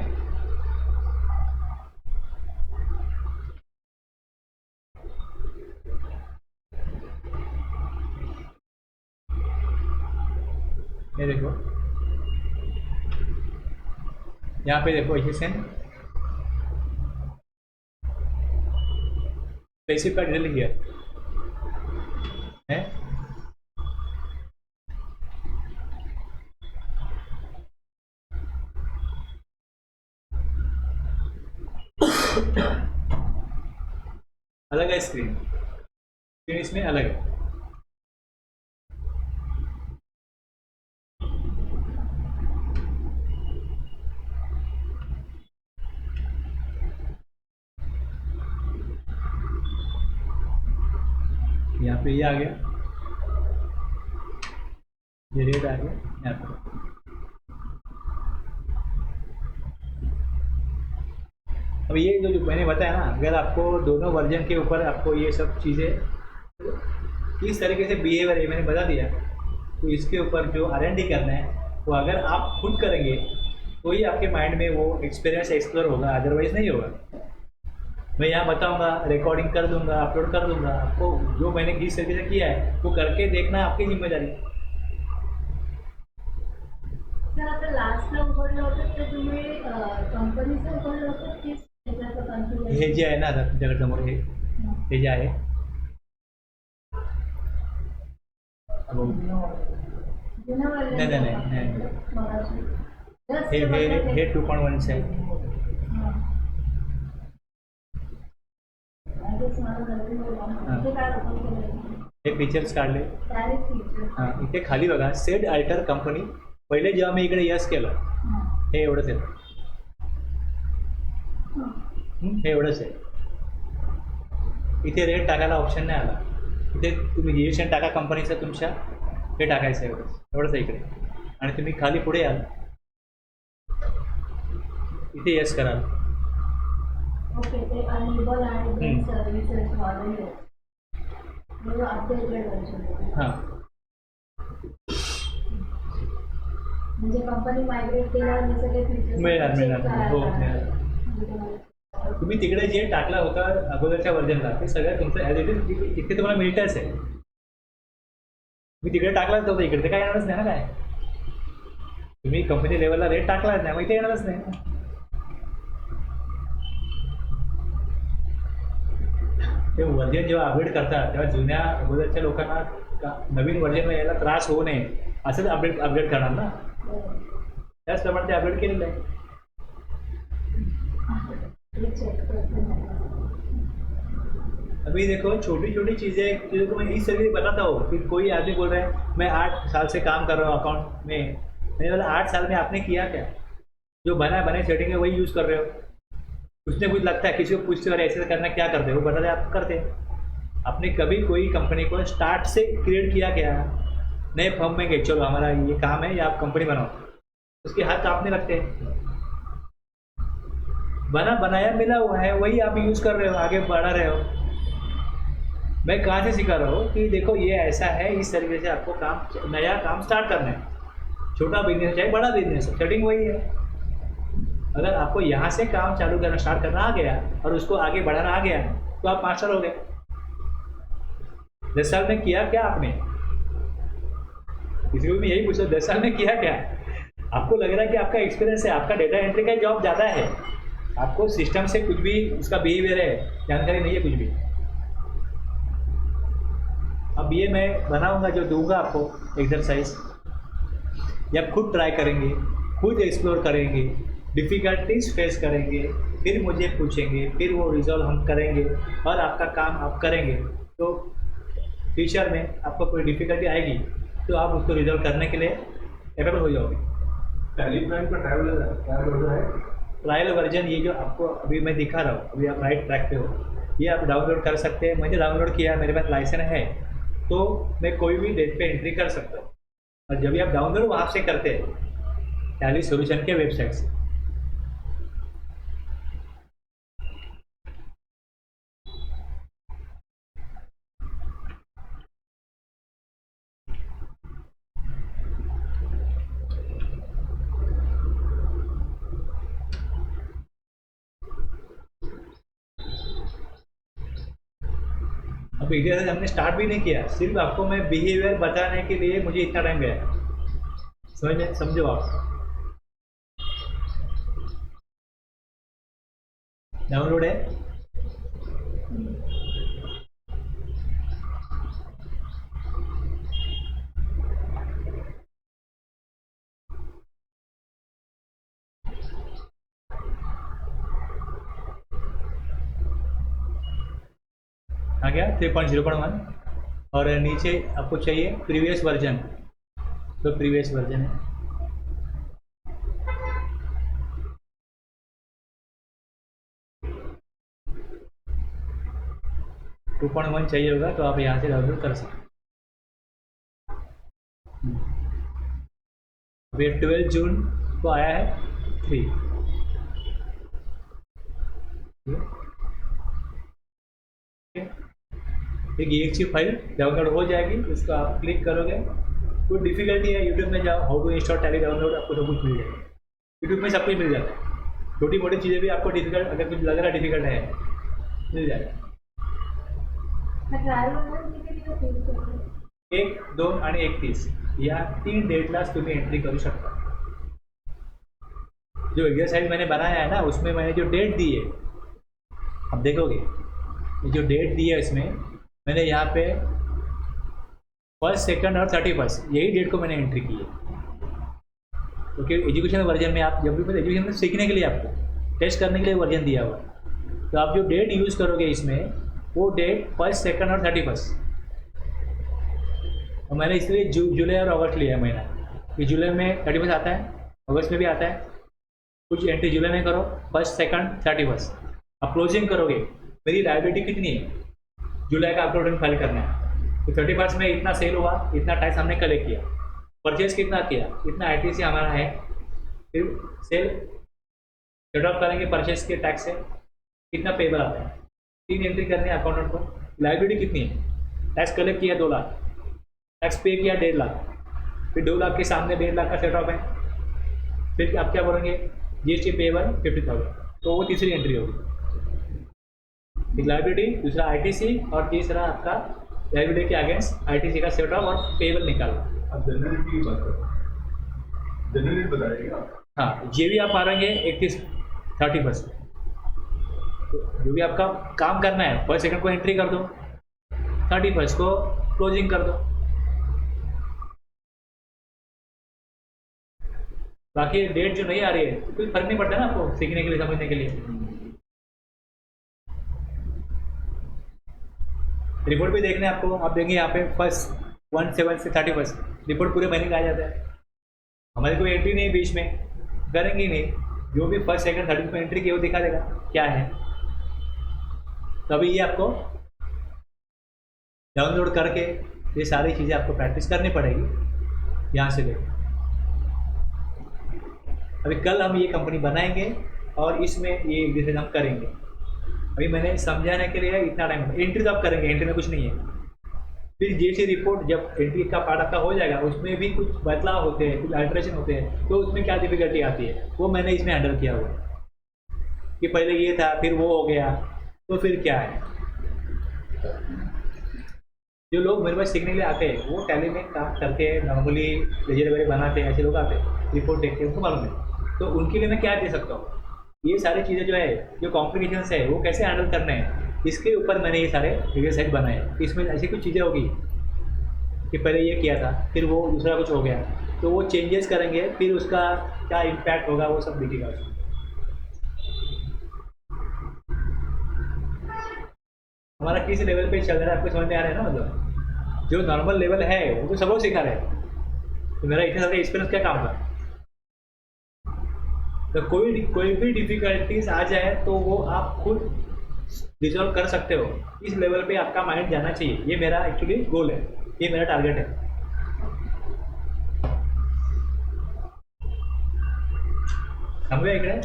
S1: ये देखो, यहाँ पे देखो HSN स्पेसिफिक का डिटेल किया है। अलग है स्क्रीन इसमें अलग है। यहाँ पे ये आ गया, ये रेट आ गया यहाँ पे। अब ये जो मैंने बताया ना, अगर आपको दोनों वर्जन के ऊपर आपको ये सब चीज़ें किस तरीके से बिहेवियर है मैंने बता दिया, तो इसके ऊपर जो R&D करना है वो अगर आप खुद करेंगे तो ही आपके माइंड में वो एक्सपीरियंस एक्सप्लोर होगा, अदरवाइज नहीं होगा। मैं यहाँ बताऊँगा, रिकॉर्डिंग कर दूँगा, अपलोड कर दूँगा, आपको जो मैंने जिस तरीके से किया है वो करके देखना आपकी जिम्मेदारी।
S4: सर आता लास्टला उघडलं होतं ते तुम्ही कंपनीचं उघडलं होतं की त्याचं कॉन्फिगरेशन?
S1: हे जे आहे ना आता तुमच्याकडे समोर हे जे आहे
S4: जुनं वर्जन
S1: नाही
S4: मगाशी
S1: हे 2.1 आहे। हे फीचर्स काढले। हां इथे खाली बघा सेट अल्टर कंपनी, पहिले जेव्हा मी इकडे यस केलं हे एवढंच आहे, हे एवढंच आहे। इथे रेट टाकायला ऑप्शन नाही आला, इथे तुम्ही GST टाका कंपनीचं तुमच्या, हे टाकायचं एवढंच आहे इकडे। आणि तुम्ही खाली पुढे याल, इथे यस कराल।
S4: ओके ते अनेबल आणि सर्व्हिसेस वाढवले म्हणजे अपडेटेड व्हर्जन।
S1: हां
S4: म्हणजे कंपनी मायग्रेट केल्यावर हे सगळे फीचर्स
S1: मिळणार हो मिळणार। तुम्ही तिकडे जे टाकला होता अगोदरच्या व्हर्जनला ते सगळं तुमचं ॲज इट इज इथे तुम्हाला मिळतच आहे। मी तिकडे टाकलाच नव्हतं, इकडे ते काय येणारच नाही ना। काय तुम्ही कंपनी लेवलला रेट टाकलाच नाही, मग इथे येणारच नाही। ते व्हर्जन जेव्हा अपडेट करतात तेव्हा जुन्या अगोदरच्या लोकांना नवीन व्हर्जनला यायला त्रास होऊ नये असंच अपडेट करणार ना, त्याचप्रमाणे ते अपडेट केलेलं आहे। अभी देखो छोटी छोटी चीज़ें चीज़ों को मैं इस तरीके से बताता हूँ कि कोई आदमी बोल रहा है मैं 8 साल से काम कर रहा हूँ अकाउंट में, मैंने बोला 8 साल में आपने किया क्या? जो बना बने सेटिंग है वही यूज़ कर रहे हो। कुछ ना कुछ लगता है किसी को पूछते हो ऐसे करना क्या करते हो, वो बताते आप करते हैं। आपने कभी कोई कंपनी को स्टार्ट से क्रिएट किया क्या? नए फर्म में गए, चलो हमारा ये काम है या आप कंपनी बनाओ, उसके हाथ कांपने लगते हैं। बना बनाया मिला हुआ है वही आप यूज़ कर रहे हो, आगे बढ़ा रहे हो। मैं कहाँ से सिखा रहा हूँ कि देखो ये ऐसा है, इस तरीके से आपको काम नया काम स्टार्ट करना है, छोटा बिजनेस चाहे बड़ा बिजनेस हो, सेटिंग वही है। अगर आपको यहाँ से काम चालू करना स्टार्ट करना आ गया और उसको आगे बढ़ाना आ गया तो आप मास्टर हो गए। 10 साल में किया क्या आपने? किसी को भी यही पूछो 10 साल में किया क्या? आपको लग रहा है कि आपका एक्सपीरियंस है, आपका डेटा एंट्री का जॉब ज़्यादा है, आपको सिस्टम से कुछ भी उसका बिहेवियर है जानकारी नहीं है कुछ भी। अब ये मैं बनाऊंगा जो दूंगा आपको एक्सरसाइज, या खुद ट्राई करेंगे, खुद एक्सप्लोर करेंगे, डिफ़िकल्टीज फेस करेंगे, फिर मुझे पूछेंगे, फिर वो रिजॉल्व हम करेंगे और आपका काम आप करेंगे। तो फ्यूचर में आपको कोई डिफ़िकल्टी आएगी तो आप उसको रिजॉल्व करने के लिए एवेलेबल हो जाओगे।
S2: टैली प्राइम का ट्रायल वर्जन है।
S1: ट्रायल वर्जन ये जो आपको अभी मैं दिखा रहा हूँ, अभी आप राइट ट्रैक पे हो, ये आप डाउनलोड कर सकते हैं। मैंने डाउनलोड किया, मेरे पास लाइसेंस है, तो मैं कोई भी डेट पे एंट्री कर सकता हूँ। और जब भी आप डाउनलोड वहाँ से करते हैं टैली सॉल्यूशन के वेबसाइट से। अब इधर हमने स्टार्ट भी नहीं किया, सिर्फ आपको मैं बिहेवियर बताने के लिए मुझे इतना टाइम गया। समझो आप। डाउनलोड है, आ गया 3.0.1 और नीचे आपको चाहिए प्रीवियस वर्जन, तो प्रीवियस वर्जन है। टू 2.1 चाहिए होगा तो आप यहाँ से डाउनलोड कर सकते हैं। अभी 12 जून को आया है 3। एक EXE फाइल डाउनलोड हो जाएगी, उसको आप क्लिक करोगे। कोई डिफिकल्टी है यूट्यूब में जाओ, हाउ टू इंस्टॉल टैली डाउनलोड, आपको सब कुछ मिल जाएगा। यूट्यूब में सब कुछ मिल जाता है, छोटी मोटी चीज़ें भी आपको डिफिकल्ट अगर कुछ लग रहा है डिफिकल्ट है मिल जाएगा।
S4: ट्रायल वर्जन किती दिवस यूज करतो?
S1: 1, 2 आणि 31 या 3 डेटलाच तुम्ही एंट्री करू शकता। जो एक्सरसाइज मैंने बनाया है ना, उसमें मैंने जो डेट दी है, अब देखोगे जो डेट दी है इसमें मैंने यहाँ पे 1, 2 और 31 यही डेट को मैंने एंट्री की है। क्योंकि एजुकेशन वर्जन में आप जब भी एजुकेशन में सीखने के लिए आपको टेस्ट करने के लिए वर्जन दिया हुआ है, तो आप जो डेट यूज़ करोगे इसमें वो डेट 1, 2 और 31। और मैंने इसलिए जुलाई और अगस्त लिया है महीना, कि जुलाई में 31 आता है, अगस्त में भी आता है। कुछ एंट्री जुलाई में करो 1, 2, 31। अब क्लोजिंग करोगे, मेरी लायबिलिटी कितनी है, जुलाई का आपको रिटर्न फाइल करना है, तो 31 में इतना सेल हुआ, इतना टैक्स हमने कलेक्ट किया, परचेज कितना किया, इतना ITC हमारा है, फिर सेल सेट ऑफ करेंगे परचेज के टैक्स से, कितना पेबल आता है, 3 एंट्री करनी है अकाउंटेंट को। लायबिलिटी कितनी है, टैक्स कलेक्ट किया 2 लाख, टैक्स पे किया 1.5 लाख, फिर 2 लाख के सामने 1.5 लाख का सेट ऑफ है, फिर आप क्या बोलेंगे GST पेबल 50,000, तो वो तीसरी एंट्री होगी। एक लाइबिलिटी, दूसरा ITC और तीसरा आपका लाइबिलिटी के अगेंस्ट ITC का सेट ऑफ और पेबल निकालना।
S2: अब जनरल की बात करो, जनरल बताइएगा।
S1: हाँ, ये भी आप मारेंगे 31 जो भी आपका काम करना है 1 सेकंड को एंट्री कर दो, 31 को क्लोजिंग कर दो। बाकी डेट जो नहीं आ रही है कोई फर्क नहीं पड़ता ना आपको सीखने के लिए, समझने के लिए। रिपोर्ट भी देखना है आपको, आप देंगे यहाँ पे फर्स्ट 17 से 31 रिपोर्ट पूरे महीने का आ जाता है। हमारी कोई एंट्री नहीं बीच में, करेंगे नहीं, जो भी फर्स्ट सेकंड 30 में एंट्री की वो दिखा देगा क्या है। तभी ये आपको डाउनलोड करके ये सारी चीज़ें आपको प्रैक्टिस करनी पड़ेगी यहाँ से लेकर। अभी कल हम ये कंपनी बनाएंगे और इसमें ये एग्जीक्यूशन हम करेंगे। अभी मैंने समझाने के लिए इतना टाइम, एंट्री तो आप करेंगे, एंट्री में कुछ नहीं है। फिर जीएसटी रिपोर्ट जब एंट्री का पार्ट आपका हो जाएगा, उसमें भी कुछ बदलाव होते हैं, कुछ अल्ट्रेशन होते हैं, तो उसमें क्या डिफिकल्टी आती है वो मैंने इसमें हैंडल किया हुआ है कि पहले ये था फिर वो हो गया, तो फिर क्या है। जो लोग मेरे पास सीखने के लिए आते हैं वो टैली में काम करते हैं, नॉर्मली लेजर वगैरह बनाते हैं, ऐसे लोग आते हैं रिपोर्ट देखते हैं, उनको मालूम है। तो उनके लिए मैं क्या दे सकता हूँ, ये सारी चीज़ें जो है, जो कॉम्प्लिकेशंस है वो कैसे हैंडल करने हैं, इसके ऊपर मैंने ये सारे वीडियो सेट बनाए। इसमें ऐसी कुछ चीज़ें होगी कि पहले ये किया था फिर वो दूसरा कुछ हो गया, तो वो चेंजेस करेंगे, फिर उसका क्या इम्पैक्ट होगा वो सब दिखेगा उसमें। हमारा किस लेवल पे चल रहा है आपको समझ में आ रहा है ना। मतलब जो नॉर्मल लेवल है वो तो सब लोग सिखा रहे हैं, तो मेरा इतने सारे एक्सपीरियंस क्या काम था। तो कोई भी डिफिकल्टीज आ जाए तो वो आप खुद रिजॉल्व कर सकते हो। इस लेवल पे आपका माइंड जाना चाहिए, ये मेरा एक्चुअली गोल है, ये मेरा टारगेट है। समझे इकडे